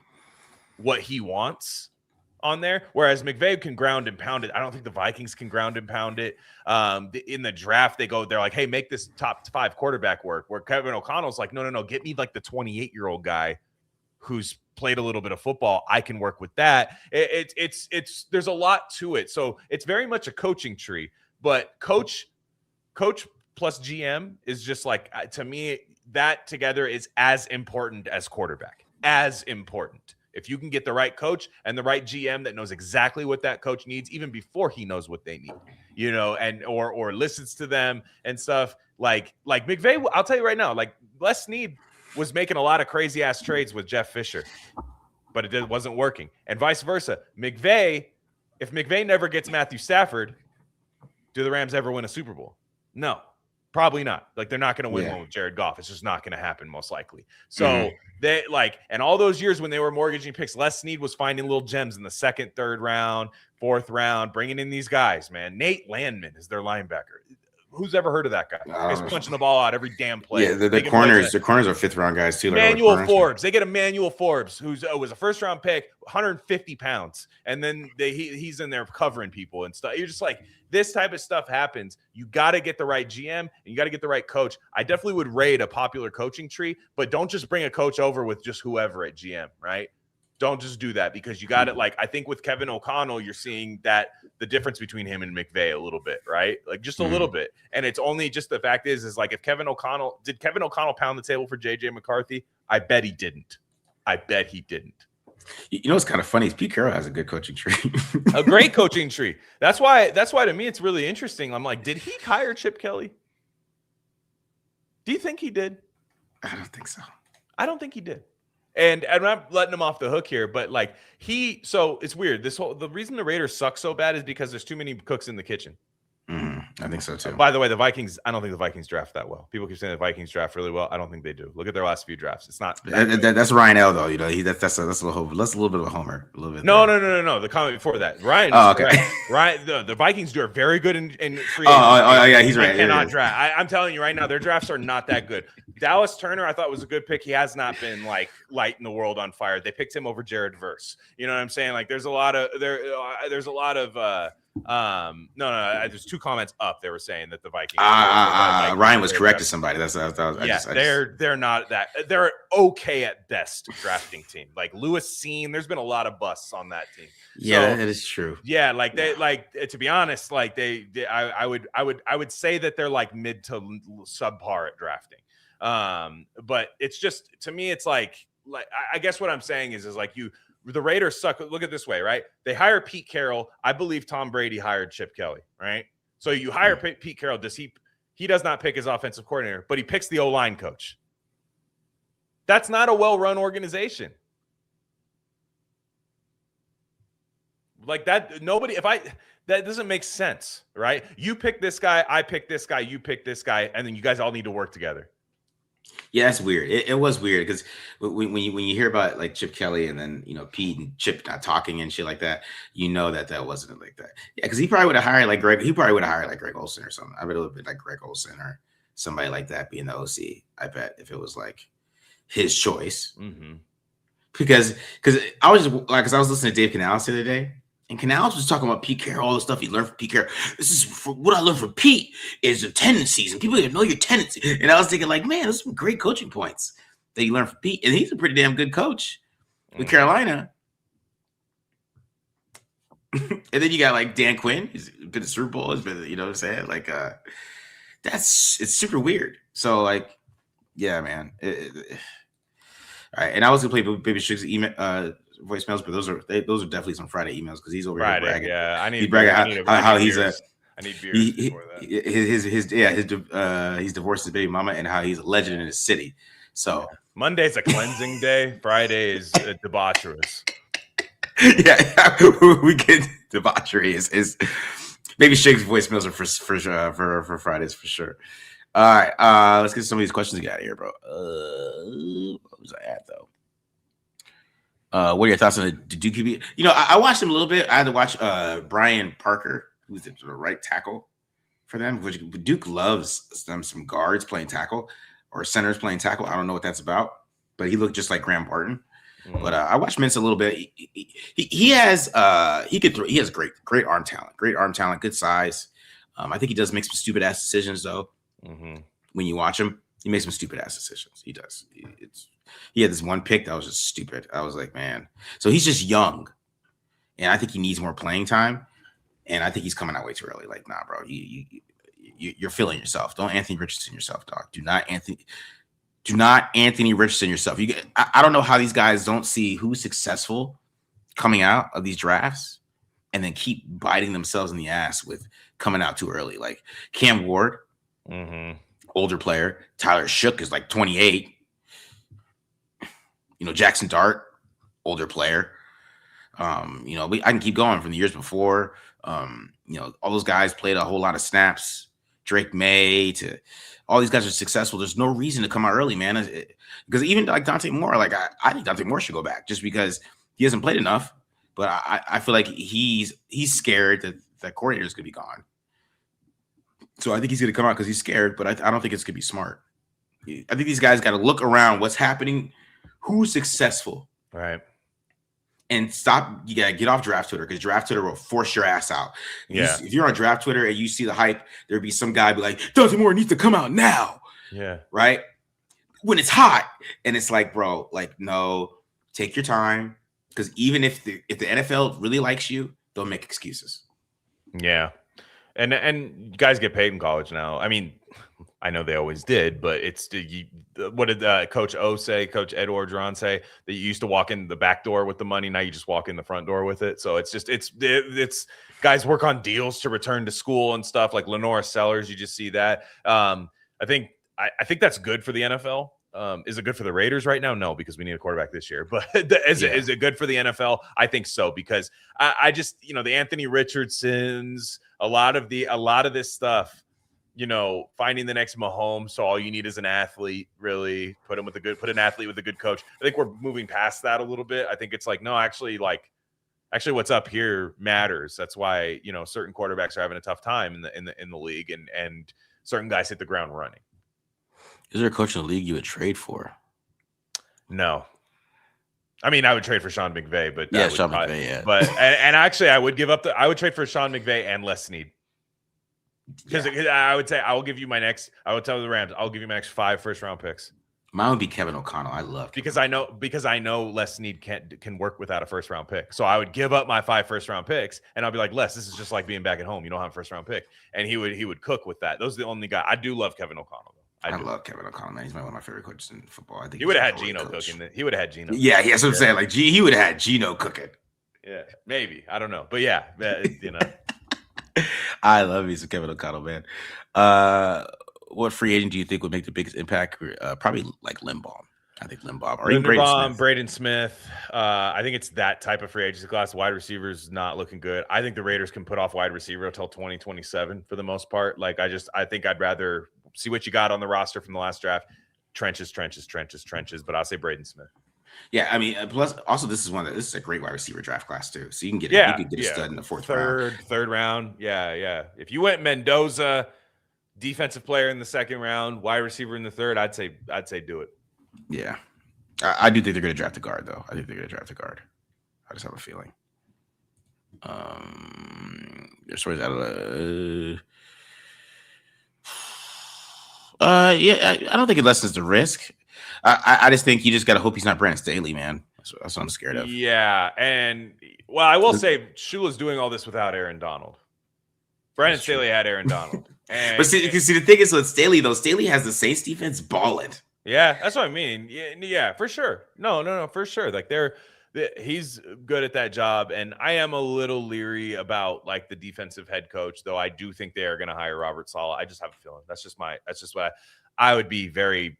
S2: wants on there, whereas McVay can ground and pound it. I don't think the Vikings can ground and pound it. In the draft, they're like, hey, make this top 5 quarterback work, where Kevin O'Connell's like, no, get me like the 28-year-old guy who's played a little bit of football. I can work with that. It's there's a lot to it. So it's very much a coaching tree, but coach plus GM is just like, to me, that together is as important as quarterback, as important. If you can get the right coach and the right GM that knows exactly what that coach needs, even before he knows what they need, and or listens to them and stuff, like McVay, I'll tell you right now, like Les Snead was making a lot of crazy ass trades with Jeff Fisher, but it wasn't working, and vice versa. If McVay never gets Matthew Stafford, do the Rams ever win a Super Bowl? No. Probably not. Like they're not going to win one with Jared Goff. It's just not going to happen, most likely. So they and all those years when they were mortgaging picks, Les Snead was finding little gems in the 2nd, 3rd round, 4th round, bringing in these guys, man. Nate Landman is their linebacker. who's ever heard of that guy? He's punching the ball out every damn play.
S1: Yeah, the corners are 5th round guys too.
S2: Manuel Forbes. They get Emmanuel Forbes, who's was a 1st round pick, 150 pounds, and then he's in there covering people and stuff. You're just like, this type of stuff happens. You got to get the right GM and you got to get the right coach. I definitely would raid a popular coaching tree, but don't just bring a coach over with just whoever at GM, right? Don't just do that, because you got it. Like, I think with Kevin O'Connell, you're seeing that the difference between him and McVay a little bit, right? Like, just a little bit. And it's only just the fact is like, if Kevin O'Connell pound the table for JJ McCarthy? I bet he didn't.
S1: You know what's kind of funny is Pete Carroll has a good coaching tree.
S2: A great coaching tree. That's why to me it's really interesting. I'm like, did he hire Chip Kelly? Do you think he did?
S1: I don't think so.
S2: I don't think he did. And I'm not letting him off the hook here, but like so it's weird. The reason the Raiders suck so bad is because there's too many cooks in the kitchen.
S1: I think so too.
S2: By the way, the Vikings, I don't think the Vikings draft that well. People keep saying the Vikings draft really well. I don't think they do. Look at their last few drafts. It's not.
S1: That's Ryan L though. You know, that's a little bit of a homer. A little bit.
S2: No. The comment before that, Ryan.
S1: Oh, okay.
S2: Ryan, the Vikings are very good in free.
S1: Yeah, he's right.
S2: Cannot draft. I'm telling you right now, their drafts are not that good. Dallas Turner, I thought was a good pick. He has not been like lighting the world on fire. They picked him over Jared Verse. You know what I'm saying? Like, there's a lot of there's two comments up. They were saying that the Vikings.
S1: Ryan was correcting somebody.
S2: They're not that. They're okay at best drafting team. Like Lewis Seen, there's been a lot of busts on that team.
S1: Yeah, that is true.
S2: Yeah, to be honest, I would say that they're like mid to subpar at drafting. But it's just, to me, it's like I guess what I'm saying is like the Raiders suck. Look at it this way, right? They hire Pete Carroll. I believe Tom Brady hired Chip Kelly, right? So you hire Pete Carroll. He does not pick his offensive coordinator, but he picks the O-line coach. That's not a well-run organization. Like that, that doesn't make sense, right? You pick this guy, I pick this guy, you pick this guy, and then you guys all need to work together.
S1: Yeah, that's weird. It was weird because when you hear about like Chip Kelly and then Pete and Chip not talking and shit like that, that wasn't like that. Yeah, because he probably would have hired like Greg. He probably would have hired like Greg Olsen or something. I bet it would have been like Greg Olsen or somebody like that being the OC. I bet if it was like his choice. Because I was listening to Dave Canales the other day. And Canales was talking about Pete Carroll, all the stuff he learned from Pete Carroll. This is what I learned from Pete is the tendencies, and people didn't know your tendencies. And I was thinking, like, man, those are some great coaching points that you learned from Pete. And he's a pretty damn good coach with Carolina. And then you got like Dan Quinn, he's been to Super Bowl, he's been, you know what I'm saying? Like, it's super weird. So, like, yeah, man. All right, and I was gonna play Baby Shug's email voicemails, but those are definitely some Friday emails because he's over here bragging.
S2: Yeah, I need.
S1: He's bragging how he's
S2: I need beers before
S1: that. He's divorced his baby mama and how he's a legend in his city. So
S2: Monday's a cleansing day. Friday is debaucherous.
S1: Yeah, we get debauchery. Is Baby Shug's voicemails are for Fridays for sure. All right, let's get some of these questions out of here, bro. What was I at though? What are your thoughts on the Duke QB? I watched him a little bit. I had to watch Brian Parker, who's the right tackle for them. Which Duke loves some guards playing tackle or centers playing tackle. I don't know what that's about, but he looked just like Graham Barton. But I watched Mintz a little bit. He has great arm talent, good size. I think he does make some stupid ass decisions though. When you watch him, he makes some stupid ass decisions. He does. He had this one pick that was just stupid. I was like, man. So he's just young, and I think he needs more playing time. And I think he's coming out way too early. Like, nah, bro, you're feeling yourself. Don't Anthony Richardson yourself, dog. Do not Anthony Richardson yourself. I don't know how these guys don't see who's successful coming out of these drafts and then keep biting themselves in the ass with coming out too early. Like Cam Ward, older player. Tyler Shook is like 28. Jackson Dart, older player. I can keep going from the years before. All those guys played a whole lot of snaps. Drake May to all these guys are successful. There's no reason to come out early, man. Because even like Dante Moore, like I think Dante Moore should go back just because he hasn't played enough. But I feel like he's scared that coordinator is going to be gone. So I think he's going to come out because he's scared, but I don't think it's going to be smart. I think these guys got to look around what's happening, who's successful.
S2: Right.
S1: And stop. You got to get off draft Twitter because draft Twitter will force your ass out. If you're on draft Twitter and you see the hype, there'll be some guy be like, Dante Moore needs to come out now.
S2: Yeah.
S1: Right. When it's hot. And it's like, bro, like, no, take your time. Because even if the NFL really likes you, they'll make excuses.
S2: Yeah. And guys get paid in college now. I mean, I know they always did, but what did Coach O say? Coach Ed Orgeron say that you used to walk in the back door with the money. Now you just walk in the front door with it. So it's guys work on deals to return to school and stuff like Lenora Sellers. You just see that. I think that's good for the NFL. Is it good for the Raiders right now? No, because we need a quarterback this year. But is it good for the NFL? I think so, because I just, the Anthony Richardsons, a lot of this stuff, finding the next Mahomes. So all you need is an athlete, really put an athlete with a good coach. I think we're moving past that a little bit. I think it's like, no, actually what's up here matters. That's why, certain quarterbacks are having a tough time in the league, and certain guys hit the ground running.
S1: Is there a coach in the league you would trade for?
S2: No. I mean, I would trade for Sean McVay, but
S1: Sean McVay, yeah.
S2: But and actually, I would trade for Sean McVay and Les Snead. Because I would say I will give you my next. I would tell the Rams I'll give you my next 5 first-round picks.
S1: Mine would be Kevin O'Connell. I love
S2: because I know Les Snead can work without a first-round pick. So I would give up my 5 first-round picks, and I'll be like, Les, this is just like being back at home. You don't have a first-round pick, and he would cook with that. Those are the only guy. I do love Kevin O'Connell. I
S1: love Kevin O'Connell, man. He's one of my favorite coaches in football. I think
S2: he would have had Geno cooking. He would have had Geno.
S1: Yeah, that's what I'm saying. Like, he would have had Geno cooking.
S2: Yeah, maybe. I don't know, but yeah,
S1: I love me some Kevin O'Connell, man. What free agent do you think would make the biggest impact? Probably like Limbaugh. I think Limbaugh or even
S2: Braden Smith. I think it's that type of free agency class. Wide receivers not looking good. I think the Raiders can put off wide receiver until 2027 for the most part. Like I think I'd rather see what you got on the roster from the last draft. Trenches. But I'll say Braden Smith.
S1: Yeah, I mean, plus also this is a great wide receiver draft class too. So you can get a stud in the
S2: third round. Yeah. If you went Mendoza, defensive player in the second round, wide receiver in the third, I'd say do it.
S1: Yeah, I do think they're going to draft a guard though. I think they're going to draft a guard. I just have a feeling. There's stories out of I don't think it lessens the risk. I just think you just got to hope he's not Brandon Staley, man. That's what I'm scared of.
S2: Yeah, and I will say Shula's doing all this without Aaron Donald. Brandon Staley had Aaron Donald.
S1: But see, the thing is with Staley, though, Staley has the Saints defense balling.
S2: Yeah, that's what I mean. Yeah, for sure. No, for sure. Like he's good at that job, and I am a little leery about like the defensive head coach, though. I do think they are going to hire Robert Saleh. I just have a feeling. That's just what I would be very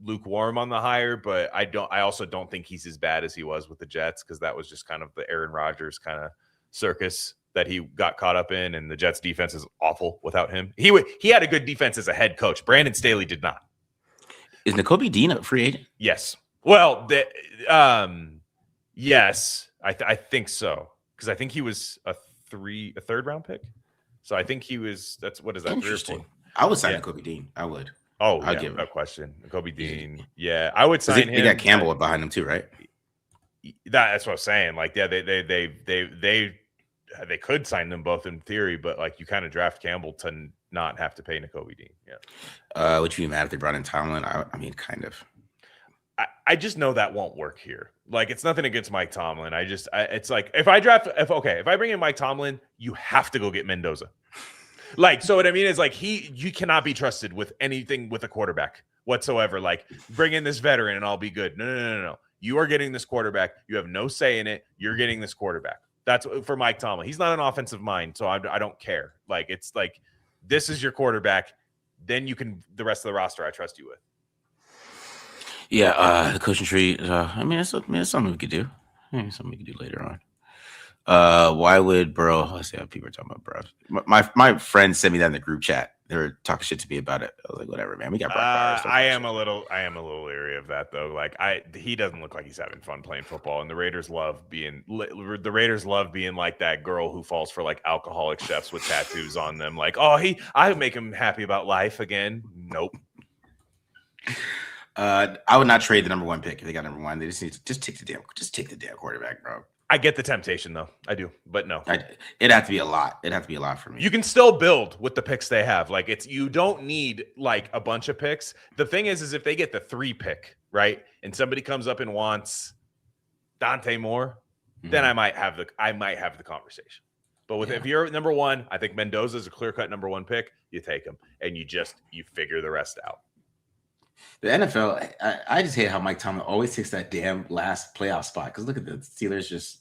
S2: lukewarm on the hire, but I also don't think he's as bad as he was with the Jets, because that was just kind of the Aaron Rodgers kind of circus that he got caught up in, and the Jets defense is awful without him. He had a good defense as a head coach. Brandon Staley did not.
S1: Is Nakobe Dean a free agent?
S2: Yes. Well, yes, I think so, because I think he was a third round pick. So I think he was. What is that?
S1: Interesting. I would sign Nakobe Dean. I would.
S2: Oh, I'd give no question. Nakobe Dean. Yeah, I would sign him.
S1: They got Campbell behind him too, right?
S2: That's what I'm saying. Like, yeah, they could sign them both in theory, but like you kind of draft Campbell to not have to pay Nakobe Dean. Yeah.
S1: Would you be mad if they brought in Tomlin? I mean, kind of.
S2: I just know that won't work here. Like, it's nothing against Mike Tomlin. It's like if I bring in Mike Tomlin, you have to go get Mendoza. Like, so what I mean is like you cannot be trusted with anything with a quarterback whatsoever. Like, bring in this veteran and I'll be good. No. You are getting this quarterback. You have no say in it. You're getting this quarterback. That's for Mike Tomlin. He's not an offensive mind, so I don't care. Like, it's like, this is your quarterback. Then the rest of the roster I trust you with.
S1: Yeah, the coaching tree. I mean, it's something we could do. Something we could do later on. Why would Burrow? Let's see how people are talking about Burrow. My friend sent me that in the group chat. They were talking shit to me about it. I was like, whatever, man. We got Brock Bowers.
S2: I am a little leery of that though. Like he doesn't look like he's having fun playing football, and the Raiders love being like that girl who falls for like alcoholic chefs with tattoos on them. Like, I would make him happy about life again. Nope.
S1: I would not trade the number 1 pick if they got number 1. They just need to take the damn quarterback, bro.
S2: I get the temptation though. I do, but no.
S1: It'd have to be a lot. It'd have to be a lot for me.
S2: You can still build with the picks they have. Like you don't need like a bunch of picks. The thing is if they get the 3 pick, right? And somebody comes up and wants Dante Moore, then I might have the conversation. But if you're number 1, I think Mendoza is a clear-cut number 1 pick. You take him and you figure the rest out.
S1: The NFL, I just hate how Mike Tomlin always takes that damn last playoff spot. Because look at the Steelers just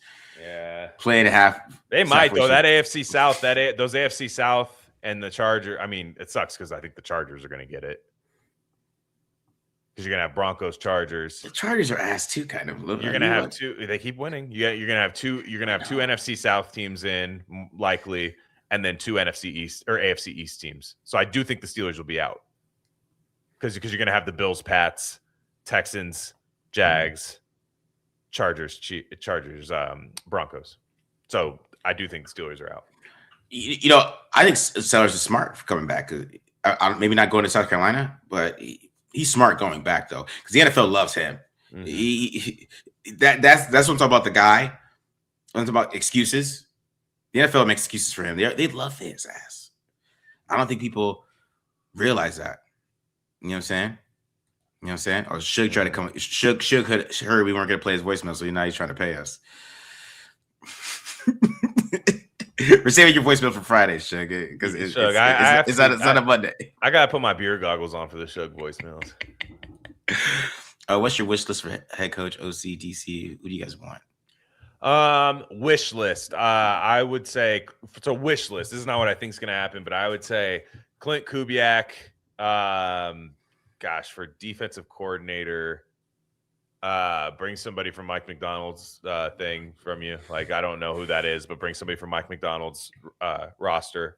S1: playing half.
S2: They might though. That AFC South, those AFC South and the Chargers. I mean, it sucks because I think the Chargers are going to get it. Because you're going to have Broncos, Chargers.
S1: The Chargers are ass too, kind of.
S2: You're going to have 2. They keep winning. You're going to have 2. You're going to have 2 NFC South teams in likely, and then 2 NFC East or AFC East teams. So I do think the Steelers will be out. Because you're going to have the Bills, Pats, Texans, Jags, Chargers, Broncos. So I do think the Steelers are out.
S1: I think Sellers is smart for coming back. Maybe not going to South Carolina, but he's smart going back though, because the NFL loves him. Mm-hmm. That's what I'm talking about. The guy. I'm talking about excuses. The NFL makes excuses for him. They love his ass. I don't think people realize that. You know what I'm saying? Or Suge tried to come. Suge heard we weren't going to play his voicemail, so now he's trying to pay us. We're saving your voicemail for Friday, Suge, because it's not a Monday.
S2: I gotta put my beer goggles on for the Suge voicemails.
S1: What's your wish list for head coach, OC, DC? Who do you guys want?
S2: Wish list. I would say it's a wish list. This is not what I think is going to happen, but I would say Clint Kubiak. For defensive coordinator, bring somebody from Mike McDonald's thing from you. Like, I don't know who that is, but bring somebody from Mike McDonald's roster,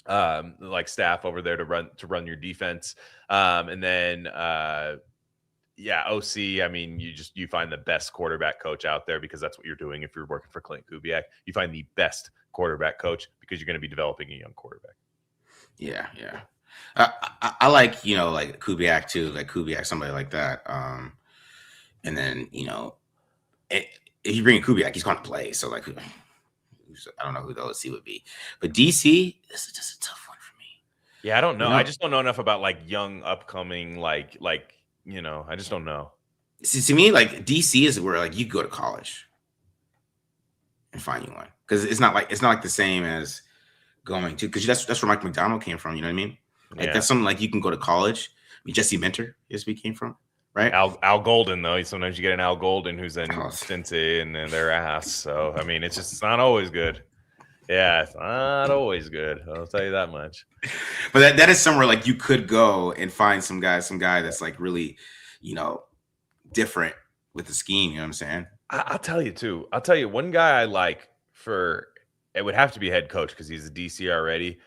S2: like staff over there to run your defense. And then OC. I mean, you find the best quarterback coach out there, because that's what you're doing. If you're working for Clint Kubiak, you find the best quarterback coach because you're going to be developing a young quarterback.
S1: Yeah. I like, like Kubiak too, like Kubiak, somebody like that. And then, if you bring in Kubiak, he's going to play. So like, I don't know who the OC would be, but DC, this is just a tough one for me.
S2: Yeah, I don't know. I just don't know enough about like young, upcoming, I just don't know.
S1: See, to me, like DC is where like you go to college and find you one, because it's not like the same as going to, because that's where Mike McDonald came from. You know what I mean? Like that's something like you can go to college. I mean, Jesse Minter is where he came from, right?
S2: Al Golden though. Sometimes you get an Al Golden who's in Cincy and their ass. So I mean, it's not always good. Yeah, it's not always good. I'll tell you that much.
S1: But that is somewhere like you could go and find some guy that's like really, different with the scheme. You know what I'm saying?
S2: I'll tell you too. I'll tell you one guy I like it would have to be head coach because he's a DC already.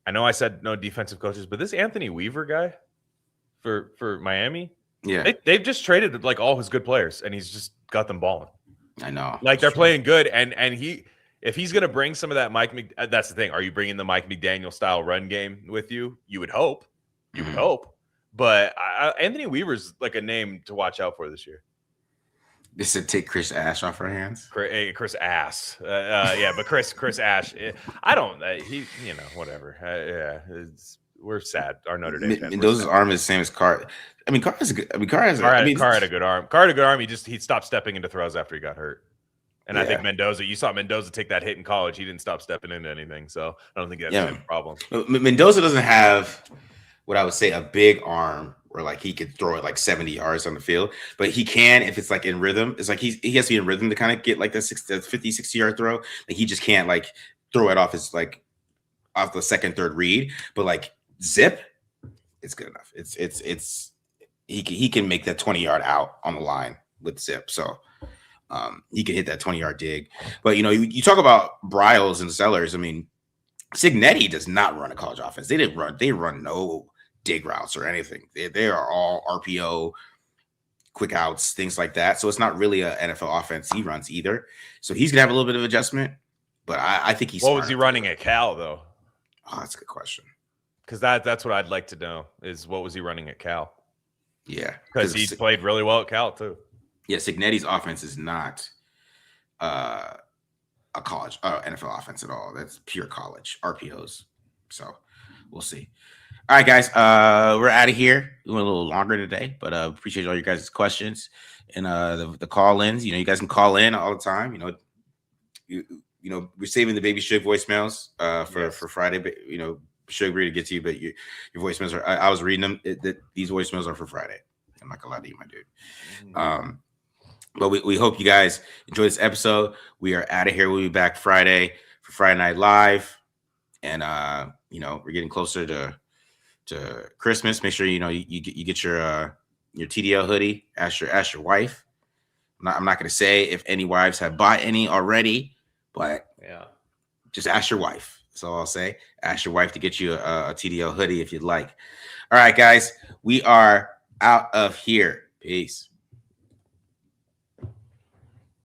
S2: I know I said no defensive coaches, but this Anthony Weaver guy for Miami, they've just traded like all his good players, and he's just got them balling.
S1: I know,
S2: like they're playing good, and if he's gonna bring some of that that's the thing. Are you bringing the Mike McDaniel style run game with you? You would hope. Would hope, but Anthony Weaver's like a name to watch out for this year.
S1: This would take Chris Ash off our hands.
S2: Chris Ass. But Chris Ash, I don't, whatever. We're sad. Our Notre Dame fans.
S1: Mendoza's arm is the same as Carr. I mean, Carr had a good arm.
S2: Carr had a good arm. He stopped stepping into throws after he got hurt. And I think you saw Mendoza take that hit in college. He didn't stop stepping into anything. So I don't think that's a problem.
S1: Mendoza doesn't have what I would say a big arm, where like he could throw it like 70 yards on the field, but he can if it's like in rhythm. It's like he has to be in rhythm to kind of get like that 50, 60-yard throw. Like he just can't like throw it off the second, third read. But like zip, it's good enough. He can make that 20-yard out on the line with zip. So he can hit that 20-yard dig. But you talk about Bryles and Sellers. I mean, Signetti does not run a college offense. They run no dig routes or anything. They are all RPO, quick outs, things like that. So it's not really an NFL offense he runs either. So he's gonna have a little bit of adjustment, but I think he's.
S2: What was he running at Cal though?
S1: Oh, that's a good question.
S2: Because that's what I'd like to know is what was he running at Cal?
S1: Yeah,
S2: because he's played really well at Cal too.
S1: Yeah, Signetti's offense is not a college NFL offense at all. That's pure college RPOs. So we'll see. All right, guys, we're out of here. We went a little longer today, but appreciate all your guys' questions and the call-ins. You guys can call in all the time. We're saving the Baby Suge voicemails for Friday, but Suge agreed to get to you, but your voicemails are. I was reading them. These voicemails are for Friday. I'm not gonna lie to you, my dude. But we hope you guys enjoy this episode. We are out of here. We'll be back Friday for Friday Night Live, and we're getting closer to Christmas. Make sure you get your TDL hoodie. Ask your wife. I'm not going to say if any wives have bought any already, but just ask your wife. That's all I'll say. Ask your wife to get you a TDL hoodie if you'd like. All right, guys, we are out of here. Peace.